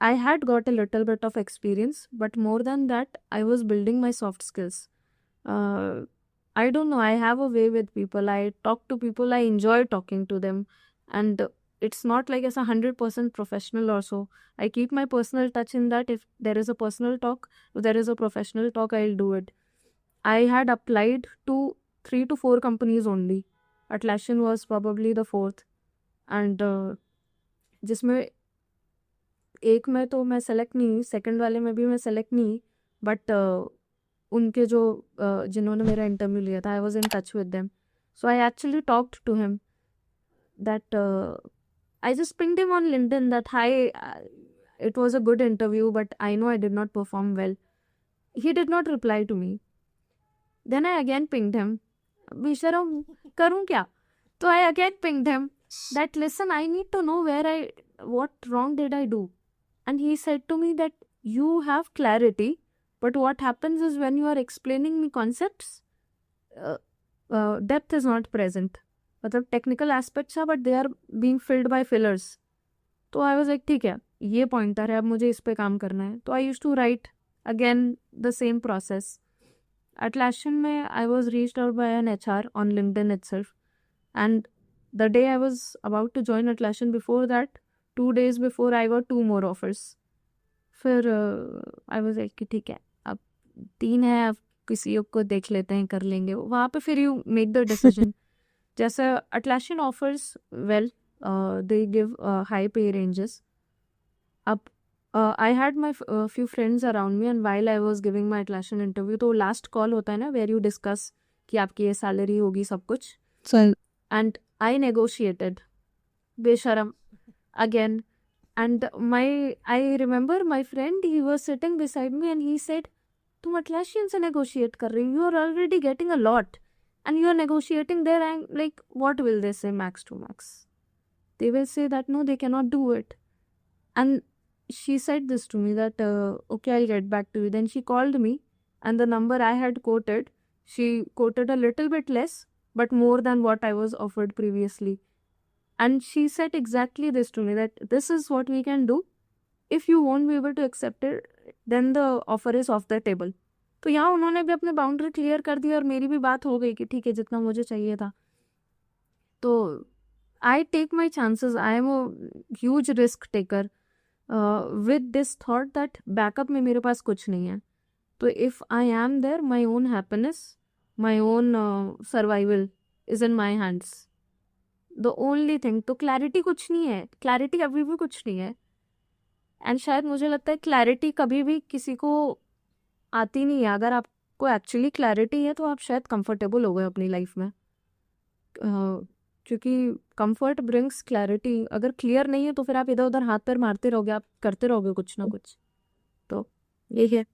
I had got a little bit of experience, but more than that, I was building my soft skills. I don't know, I have a way with people. I talk to people, I enjoy talking to them. And it's not like as 100% professional or so. I keep my personal touch in that. If there is a personal talk, if there is a professional talk, I'll do it. I had applied to 3 to 4 companies only. Atlassian was probably the 4th. And जिसमें एक में तो मैं सेलेक्ट नहीं, सेकंड वाले में भी मैं सेलेक्ट नहीं, बट उनके जो जिन्होंने मेरा इंटरव्यू लिया था, I was in touch with them, so I actually talked to him that I just pinged him on LinkedIn that hi, it was a good interview but I know I did not perform well. He did not reply to me. Then I again pinged him. बेशरम करूं क्या? तो I again pinged him that listen, I need to know what wrong did I do. And he said to me that you have clarity, but what happens is when you are explaining me concepts, depth is not present. मतलब technical aspects are, but they are being filled by fillers. तो I was like ठीक है, ये पॉइंटर है, अब मुझे इस पे काम करना है। तो I used to write again the same process. Atlassian में I was reached out by an HR on LinkedIn itself, and the day I was about to join Atlassian, before that 2 days before I got 2 more offers. फिर I was like कि ठीक है, अब 3 है, अब किसी को देख लेते हैं, कर लेंगे। वहाँ पे फिर you make the decision. जैसे Atlassian offers well, they give high pay ranges. अब I had my few friends around me, and while I was giving my Atlassian interview, तो last call होता है ना where you discuss कि आपकी ये salary होगी, सब कुछ, and I negotiated बेशरम again. And I remember my friend, he was sitting beside me and he said, तुम Atlassian से negotiate कर रही हो, you are already getting a lot and you are negotiating there. I'm like, what will they say max to max? They will say that no, they cannot do it. And she said this to me that okay, I'll get back to you. Then she called me, and the number I had quoted, she quoted a little bit less but more than what I was offered previously. And she said exactly this to me, that this is what we can do. If you won't be able to accept it, then the offer is off the table. तो यहाँ उन्होंने भी अपने बाउंड्री क्लियर कर दी और मेरी भी बात हो गई कि ठीक है, जितना मुझे चाहिए था। तो I take my chances, I am a huge risk taker with this thought that backup में मेरे पास कुछ नहीं है। तो if I am there, my own happiness, my own survival is in my hands, the only thing. तो क्लैरिटी कुछ नहीं है, क्लैरिटी अभी भी कुछ नहीं है। एंड शायद मुझे लगता है क्लैरिटी कभी भी किसी को आती नहीं है। अगर आपको एक्चुअली क्लैरिटी है तो आप शायद कंफर्टेबल हो गए अपनी लाइफ में, क्योंकि कंफर्ट ब्रिंग्स क्लैरिटी। अगर क्लियर नहीं है तो फिर आप इधर उधर हाथ पैर मारते रहोगे, आप करते रहोगे कुछ ना कुछ। तो यही है।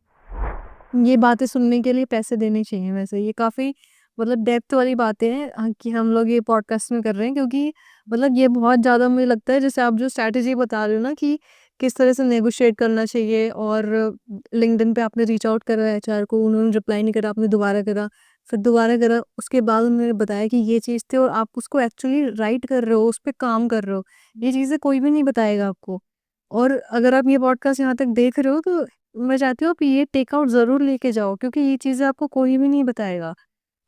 ये बातें सुनने के लिए पैसे देने चाहिए वैसे, ये काफ़ी मतलब डेप्थ वाली बातें हैं कि हम लोग ये पॉडकास्ट में कर रहे हैं, क्योंकि मतलब ये बहुत ज़्यादा मुझे लगता है, जैसे आप जो स्ट्रैटेजी बता रहे हो ना कि किस तरह से नेगोशिएट करना चाहिए, और लिंक्डइन पे आपने रीच आउट करा एचआर को, उन्होंने रिप्लाई नहीं करा, आपने दोबारा करा, फिर दोबारा करा, उसके बाद उन्होंने बताया कि ये चीज़ थी, और आप उसको एक्चुअली राइट कर रहे हो, उस पर काम कर रहे हो। ये चीज़ें कोई भी नहीं बताएगा आपको। और अगर आप ये पॉडकास्ट यहाँ तक देख रहे हो, तो मैं चाहती हूँ आप ये टेक आउट ज़रूर लेके जाओ, क्योंकि ये चीज़ें आपको कोई भी नहीं बताएगा।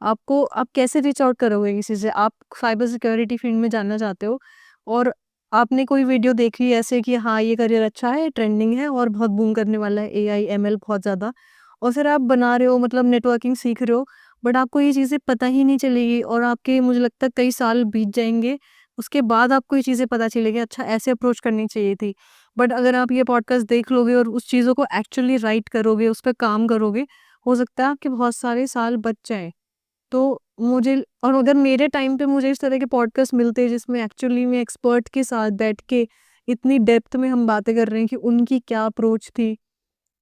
आपको आप कैसे रीच आउट करोगे किसी से? आप साइबर सिक्योरिटी फील्ड में जानना चाहते हो, और आपने कोई वीडियो देखी ऐसे कि हाँ, ये करियर अच्छा है, ट्रेंडिंग है और बहुत बूम करने वाला है, एआई, एमएल बहुत ज़्यादा, और फिर आप बना रहे हो, मतलब नेटवर्किंग सीख रहे हो, बट आपको ये चीज़ें पता ही नहीं चलेगी, और आपके मुझे लगता है कई साल बीत जाएँगे, उसके बाद आपको ये चीज़ें पता चलेगी, अच्छा ऐसे अप्रोच करनी चाहिए थी। बट अगर आप ये पॉडकास्ट देख लोगे और उस चीज़ों को एक्चुअली राइट करोगे, उस पे काम करोगे, हो सकता है आपके बहुत सारे साल बच जाएँ। तो मुझे, और अगर मेरे टाइम पे मुझे इस तरह के पॉडकास्ट मिलते जिसमें एक्चुअली में एक्सपर्ट के साथ बैठ के इतनी डेप्थ में हम बातें कर रहे हैं कि उनकी क्या अप्रोच थी,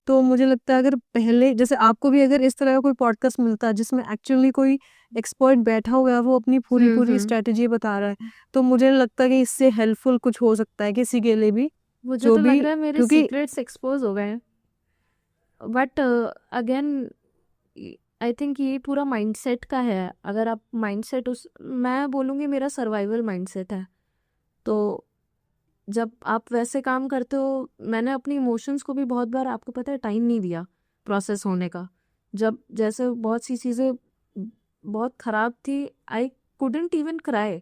तो मुझे लगता है अगर पहले जैसे आपको भी अगर इस तरह का कोई पॉडकास्ट मिलता जिसमें एक्चुअली कोई एक्सपर्ट बैठा हुआ है, वो अपनी पूरी स्ट्रेटेजी बता रहा है, तो मुझे लगता है कि इससे हेल्पफुल कुछ हो सकता है किसी के लिए भी, मुझे जो तो भी, लग रहा है मेरे क्योंकि सीक्रेट्स एक्सपोज हो गए हैं, बट अगेन आई थिंक ये पूरा माइंडसेट का है। अगर आप माइंडसेट उस मैं बोलूँगी मेरा सर्वाइवल माइंडसेट है, तो जब आप वैसे काम करते हो, मैंने अपनी इमोशंस को भी बहुत बार, आपको पता है, टाइम नहीं दिया प्रोसेस होने का। जब जैसे बहुत सी चीज़ें बहुत ख़राब थी, I couldn't even cry.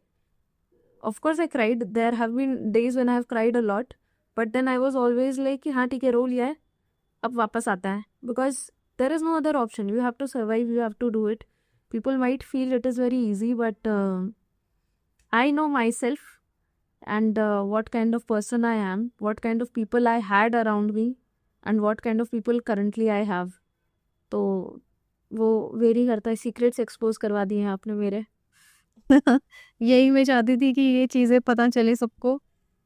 Of course I cried, there have been days when I have cried a lot, but then I was always like कि हाँ ठीक है, रो लिया है, अब वापस आता है, because there is no other option, you have to survive, you have to do it. People might feel it is very easy, but I know myself and what kind of person I am, what kind of people I had around me, and what kind of people currently I have. तो वो वेरी करता है। सीक्रेट्स एक्सपोज करवा दिए हैं आपने मेरे। यही मैं चाहती थी कि ये चीज़ें पता चले सबको,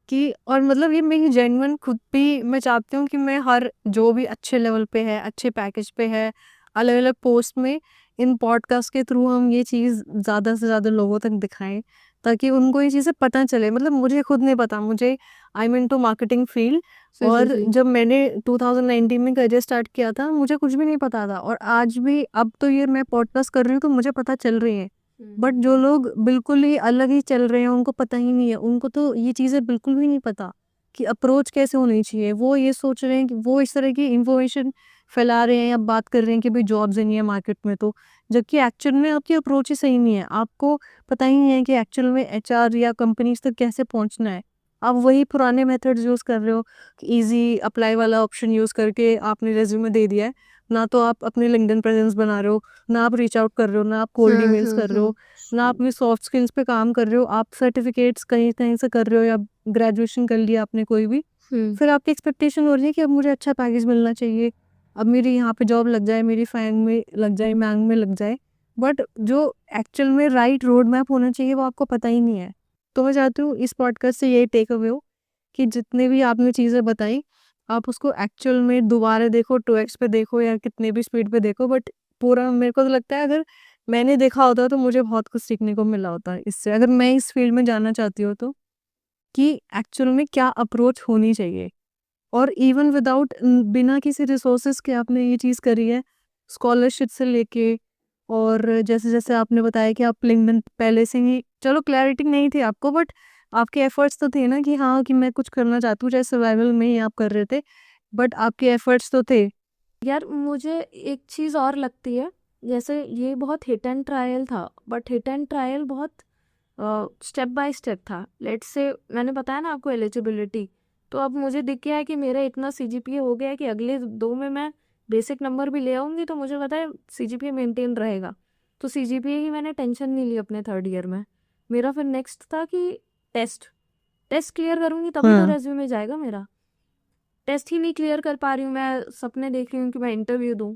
कि और मतलब ये मेरी जेन्युइन खुद भी मैं चाहती हूँ कि मैं हर जो भी अच्छे लेवल पे है, अच्छे पैकेज पे है, अलग-अलग पोस्ट में, इन पॉडकास्ट के थ्रू हम ये चीज़ ज़्यादा से ज़्यादा लोगों तक दिखाएँ, ताकि उनको ये चीज़ें पता चले। मतलब मुझे खुद नहीं पता, मुझे I am into marketing field, और जब मैंने 2019 में करियर स्टार्ट किया था, मुझे कुछ भी नहीं पता था, और आज भी अब तो ये मैं पॉडकास्ट कर रही हूँ तो मुझे पता चल रही है। बट जो लोग बिल्कुल ही अलग ही चल रहे हैं, उनको पता ही नहीं है, उनको तो ये चीज़ें बिल्कुल भी नहीं पता कि अप्रोच कैसे होनी चाहिए। वो ये सोच रहे हैं कि वो इस तरह की इन्फॉर्मेशन फैला रहे हैं या बात कर रहे हैं कि भाई जॉब्स नहीं है मार्केट में, तो जबकि एक्चुअल में आपकी अप्रोच ही सही नहीं है। आपको पता ही नहीं है कि एक्चुअल में एचआर या कंपनीज तक कैसे पहुंचना है। आप वही पुराने मेथड्स यूज़ कर रहे हो कि ईजी अप्लाई वाला ऑप्शन यूज़ करके आपने रेज्यूमे दे दिया है, ना तो आप अपनी लिंक्डइन प्रेजेंस बना रहे हो, ना आप रीच आउट कर रहे हो, ना आप कोल्ड ईमेल्स कर रहे हो, ना अपनी सॉफ्ट स्किल्स पे काम कर रहे हो। आप सर्टिफिकेट्स कहीं कहीं से कर रहे हो, या ग्रेजुएशन कर लिया आपने कोई भी, फिर आपकी एक्सपेक्टेशन हो रही है कि अब मुझे अच्छा पैकेज मिलना चाहिए, अब मेरी यहाँ पे जॉब लग जाए, मेरी फैंग में लग जाए, मैंग में लग जाए, बट जो एक्चुअल में राइट रोड मैप होना चाहिए वो आपको पता ही नहीं है। तो मैं चाहती हूँ इस पॉडकास्ट से ये टेक अवे हो कि जितने भी आपने चीज़ें बताई, आप उसको एक्चुअल में दोबारा देखो, 2x पे देखो या कितने भी स्पीड पे देखो, बट पूरा मेरे को तो लगता है अगर मैंने देखा होता तो मुझे बहुत कुछ सीखने को मिला होता इससे, अगर मैं इस फील्ड में जाना चाहती हूँ तो, कि एक्चुअल में क्या अप्रोच होनी चाहिए। और इवन विदाउट बिना किसी रिसोर्सेज के आपने ये चीज़ करी है, स्कॉलरशिप से लेके, और जैसे जैसे आपने बताया कि आप लिंक्डइन पहले से ही, चलो क्लैरिटी नहीं थी आपको, बट आपके एफर्ट्स तो थे ना कि हाँ कि मैं कुछ करना चाहती हूँ, चाहे सर्वाइवल में ही आप कर रहे थे, बट आपके एफर्ट्स तो थे। यार मुझे एक चीज़ और लगती है, जैसे ये बहुत हिट एंड ट्रायल था, बट हिट एंड ट्रायल बहुत स्टेप बाय स्टेप था। लेट्स से मैंने बताया ना आपको एलिजिबिलिटी, तो अब मुझे दिख गया है कि मेरा इतना सीजीपीए हो गया है कि अगले 2 में मैं बेसिक नंबर भी ले आऊँगी, तो मुझे पता है सीजीपीए मेंटेन रहेगा। तो सीजीपीए की मैंने टेंशन नहीं ली अपने 3rd ईयर में। मेरा फिर नेक्स्ट था कि टेस्ट टेस्ट क्लियर करूँगी तभी तो रेज्यूमे जाएगा मेरा। टेस्ट ही नहीं क्लियर कर पा रही हूँ, मैं सपने देख रही हूँ कि मैं इंटरव्यू दूँ।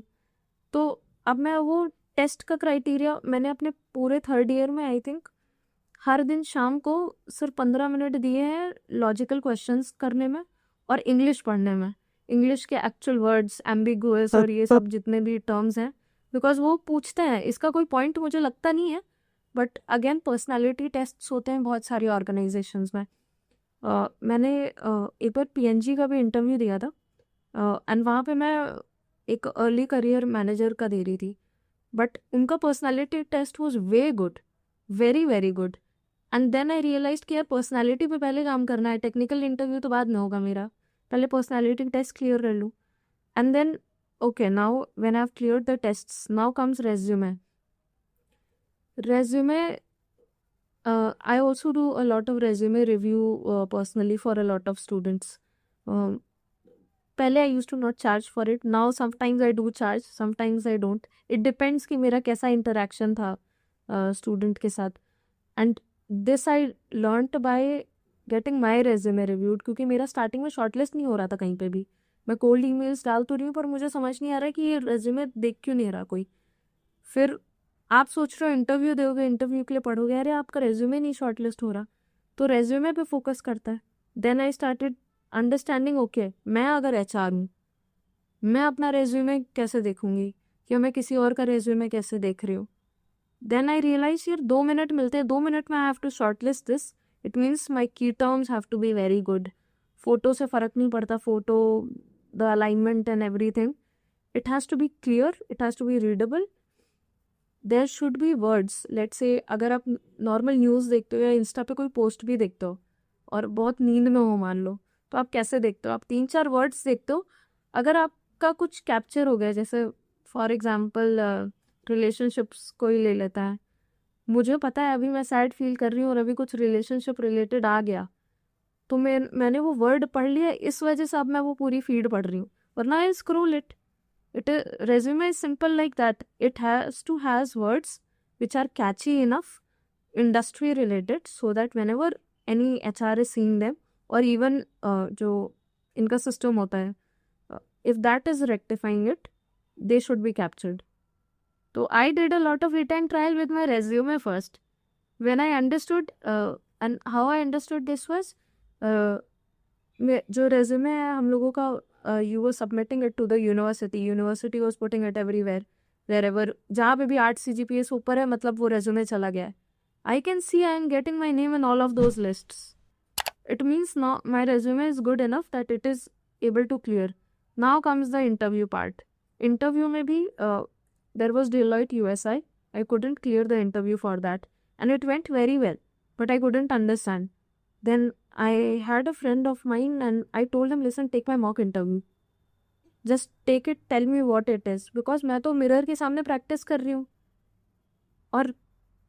तो अब मैं वो टेस्ट का क्राइटेरिया मैंने अपने पूरे 3rd ईयर में आई थिंक हर दिन शाम को सिर्फ 15 मिनट दिए हैं लॉजिकल क्वेश्चंस करने में और इंग्लिश पढ़ने में। इंग्लिश के एक्चुअल वर्ड्स, एम्बिगुअस और ये सब जितने भी टर्म्स हैं बिकॉज वो पूछते हैं, इसका कोई पॉइंट मुझे लगता नहीं है, बट अगेन पर्सनालिटी टेस्ट होते हैं बहुत सारी ऑर्गेनाइजेशंस में। मैंने एक बार पीएनजी का भी इंटरव्यू दिया था, एंड वहाँ पे मैं एक अर्ली करियर मैनेजर का दे रही थी, बट उनका personality test was way good, very very good. And then I realize कि यार पर्सनालिटी पे पहले काम करना है, टेक्निकल इंटरव्यू तो बाद में होगा मेरा, पहले पर्सनालिटी टेस्ट क्लियर कर लूँ। And then okay, now when I've cleared the tests, now comes resume. I also do a lot of resume review personally for a lot of students. पहले I used to not charge for it, now sometimes I do charge, sometimes I don't. It depends कि मेरा कैसा interaction था student के साथ. And this I learnt by getting my resume reviewed, क्योंकि मेरा starting में shortlist नहीं हो रहा था कहीं पे भी। मैं कोल्ड ईमेल्स डाल तो रही हूँ पर मुझे समझ नहीं आ रहा कि ये रेज्यूमे देख क्यों नहीं रहा कोई। फिर आप सोच रहे हो इंटरव्यू दोगे, इंटरव्यू के लिए पढ़ोगे, अरे आपका रेज्यूमे नहीं शॉर्टलिस्ट हो रहा, तो रेज्यूमे पे फोकस करता है। Then I started understanding, okay मैं अगर एचआर हूँ, मैं अपना रेज्यूमे कैसे देखूंगी, या मैं किसी और का रेज्यूमे कैसे देख रही हूँ। देन आई रियलाइज यार 2 मिनट मिलते हैं, 2 मिनट में I have to shortlist this. It means my key terms have to be very good. Photo से फ़र्क नहीं पड़ता, photo, the alignment and everything, it has to be clear, it has to be readable, there should be words. Let's say अगर आप नॉर्मल न्यूज़ देखते हो या इंस्टा पे कोई पोस्ट भी देखते हो और बहुत नींद में हो मान लो, तो आप कैसे देखते हो, आप 3-4 वर्ड्स देखते हो। अगर आपका कुछ कैप्चर हो गया, जैसे फॉर एग्जांपल रिलेशनशिप्स कोई ले लेता है, मुझे पता है अभी मैं सैड फील कर रही हूँ और अभी कुछ रिलेशनशिप रिलेटेड आ गया, तो मैंने वो वर्ड पढ़ लिया, इस वजह से अब मैं वो पूरी फीड पढ़ रही हूँ, वरना I scroll it. Resume is simple like that. It has to has words which are catchy enough, industry related, so that whenever any HR is seeing them, or even जो इनका सिस्टम होता है, if that is rectifying it, they should be captured. So I did a lot of hit and trial with my resume first. When I understood and how I understood this was, जो resume है हम लोगों का, you were submitting it to the university was putting it everywhere, wherever, जहाँ पे भी 8 CGPA से ऊपर है मतलब वो resume चला गया है। I can see I am getting my name in all of those lists. It means now my resume is good enough that it is able to clear. Now comes the interview part. Interview में भी there was Deloitte USI. I couldn't clear the interview for that, and it went very well, but I couldn't understand. Then I had a friend of mine and I told him, listen, take my mock interview. Just take it, tell me what it is. Because मैं तो मिरर के सामने प्रैक्टिस कर रही हूँ, और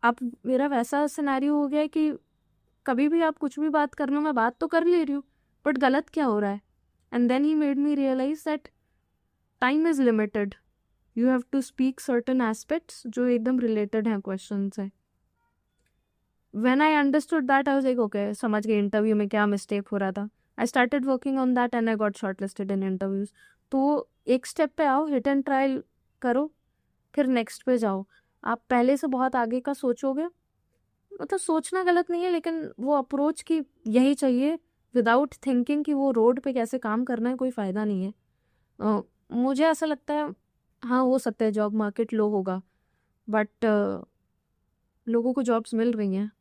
अब मेरा वैसा सिनेरियो हो गया है कि कभी भी आप कुछ भी बात कर लो, मैं बात तो कर ले रही हूँ बट गलत क्या हो रहा है। And then he made me realize that time is limited, you have to speak certain aspects जो एकदम रिलेटेड हैं क्वेश्चन से। When I understood that, I was like, okay, समझ गई इंटरव्यू में क्या मिस्टेक हो रहा था। I started working on that and I got shortlisted in interviews. तो एक स्टेप पे आओ, हिट एंड ट्रायल करो, फिर नेक्स्ट पे जाओ। आप पहले से बहुत आगे का सोचोगे, मतलब सोचना गलत नहीं है, लेकिन वो अप्रोच की यही चाहिए, विदाउट थिंकिंग कि वो रोड पे कैसे काम करना है, कोई फ़ायदा नहीं है। मुझे ऐसा लगता है, हाँ हो सकता है जॉब मार्केट लो होगा, बट लोगों को जॉब्स मिल रही हैं,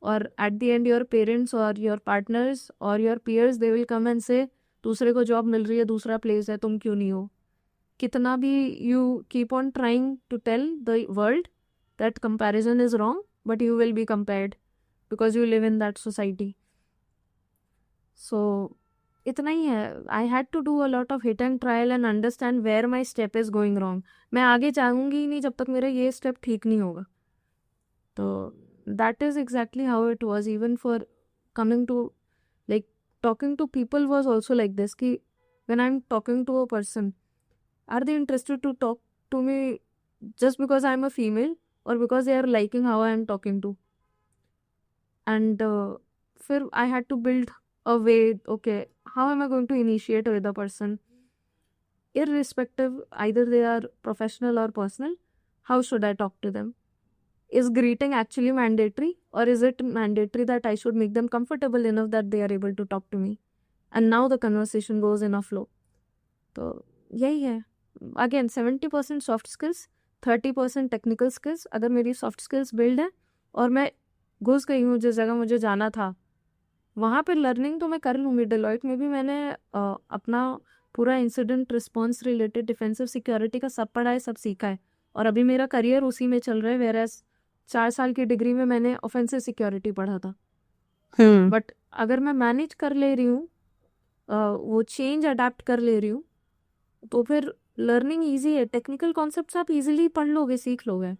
और at the end your parents और योर पार्टनर्स और your peers they will come and say दूसरे को जॉब मिल रही है, दूसरा प्लेस है, तुम क्यों नहीं हो। कितना भी you keep on trying to tell the world that comparison is wrong, but you will be compared because you live in that society. So इतना ही है। I had to do a lot of hit and trial and understand where my step is going wrong. मैं आगे जाऊंगी ही नहीं जब तक मेरा ये स्टेप ठीक नहीं होगा। तो that is exactly how it was, even for coming to, like, talking to people was also like this, ki when I'm talking to a person, are they interested to talk to me just because I'm a female or because they are liking how I am talking to. And फिर I had to build a way, okay, how am I going to initiate with a person, irrespective either they are professional or personal, how should I talk to them. Is greeting actually mandatory, or is it mandatory that I should make them comfortable enough that they are able to talk to me, and now the conversation goes in a flow. तो यही है, again 70% soft skills, 30% technical skills. अगर मेरी सॉफ्ट स्किल्स बिल्ड है और मैं घुस गई हूँ जिस जगह मुझे जाना था, वहाँ पे लर्निंग तो मैं कर लूँगी। डेलॉयट में भी मैंने अपना पूरा incident response related defensive security का सब पढ़ा है, सब सीखा है, और अभी मेरा करियर उसी में चल रहा है। वेरएज 4 साल की डिग्री में मैंने ऑफेंसिव सिक्योरिटी पढ़ा था। बट अगर मैं मैनेज कर ले रही हूँ, वो चेंज अडेप्ट कर ले रही हूँ, तो फिर लर्निंग ईजी है। टेक्निकल कॉन्सेप्ट्स आप इजीली पढ़ लोगे, सीख लोगे।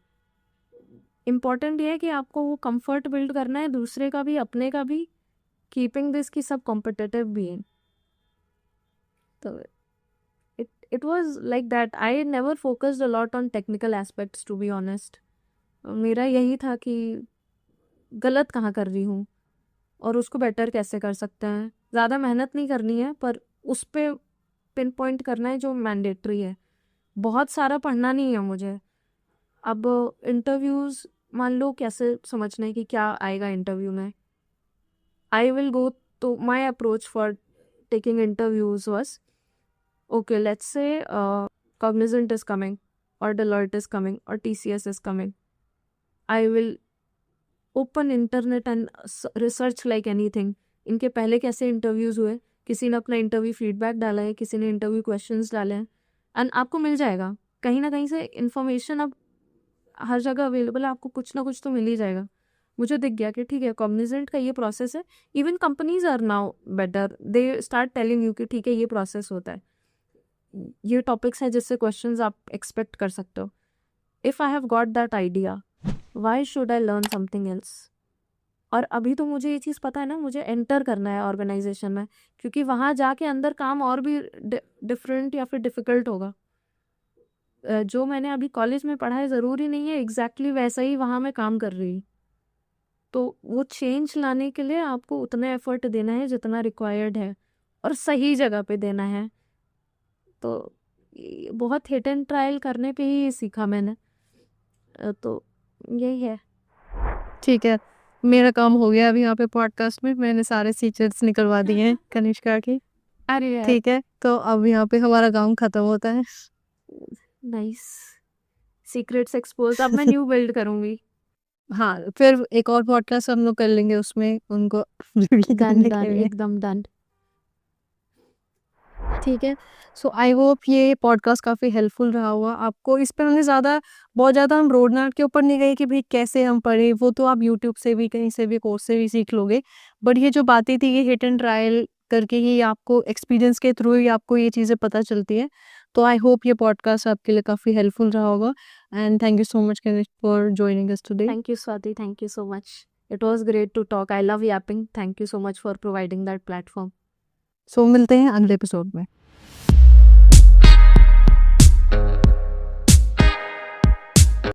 इम्पॉर्टेंट ये है कि आपको वो कंफर्ट बिल्ड करना है, दूसरे का भी अपने का भी, कीपिंग दिस कि सब कॉम्पिटिटिव भी है। तो it was like that. I never focused a lot on technical aspects, to be honest. मेरा यही था कि गलत कहाँ कर रही हूँ और उसको बेटर कैसे कर सकते हैं। ज़्यादा मेहनत नहीं करनी है, पर उस पे पिन पॉइंट करना है जो मैंडेटरी है। बहुत सारा पढ़ना नहीं है मुझे। अब इंटरव्यूज़ मान लो कैसे समझना है कि क्या आएगा इंटरव्यू में। आई विल गो, तो my approach for taking interviews was, okay, let's say Cognizant is coming or Deloitte is coming or TCS is coming. I will open internet and research like anything. इनके पहले कैसे इंटरव्यूज़ हुए, किसी ने अपना इंटरव्यू फीडबैक डाला है, किसी ने इंटरव्यू क्वेश्चंस डाले हैं, एंड आपको मिल जाएगा कहीं ना कहीं से इन्फॉर्मेशन। अब हर जगह अवेलेबल है, आपको कुछ ना कुछ तो मिल ही जाएगा। मुझे दिख गया कि ठीक है, कॉग्निजेंट का ये प्रोसेस है। Even companies are now better, they start telling you कि ठीक है ये प्रोसेस होता है, ये टॉपिक्स हैं जिससे क्वेश्चंस आप एक्सपेक्ट कर सकते हो। If I have got that idea, why should I learn something else? और अभी तो मुझे ये चीज़ पता है ना, मुझे एंटर करना है ऑर्गेनाइजेशन में, क्योंकि वहाँ जाके अंदर काम और भी डिफरेंट या फिर डिफ़िकल्ट होगा। जो मैंने अभी कॉलेज में पढ़ा है ज़रूरी नहीं है एग्जैक्टली वैसा ही वहाँ मैं काम कर रही। तो वो चेंज लाने के लिए आपको उतना एफर्ट देना है जितना रिक्वायर्ड है, और सही जगह पे देना है। तो बहुत हिट एंड ट्रायल करने पे ही सीखा मैंने। तो यही है। ठीक है, मेरा काम हो गया अभी यहाँ पे पॉडकास्ट में। मैंने सारे सीक्रेट्स निकलवा दिए हैं कनिष्का के। अरे यार, ठीक है, तो अब यहाँ पे हमारा काम खत्म होता है। Nice, secrets expose. अब मैं न्यू बिल्ड करूंगी। हाँ, फिर एक और पॉडकास्ट हम लोग कर लेंगे, उसमें उनको रिवील डन करने डन, के लिए। एकदम डन। ठीक है, सो आई होप ये पॉडकास्ट काफ़ी हेल्पफुल रहा होगा आपको। इस पे हमने बहुत ज़्यादा हम रोड मैप के ऊपर नहीं गए कि भाई कैसे हम पढ़े, वो तो आप यूट्यूब से भी कहीं से भी कोर्स से भी सीख लोगे। बट ये जो बातें थी, ये हिट एंड ट्रायल करके ही आपको एक्सपीरियंस के थ्रू ही आपको ये चीज़ें पता चलती है। तो आई होप ये पॉडकास्ट आपके लिए काफ़ी हेल्पफुल रहा होगा, and thank you so much for joining us today. Thank you Swati, thank you so much. It was great to talk. I love yapping. Thank you so much for providing that platform. So मिलते हैं अगले एपिसोड में।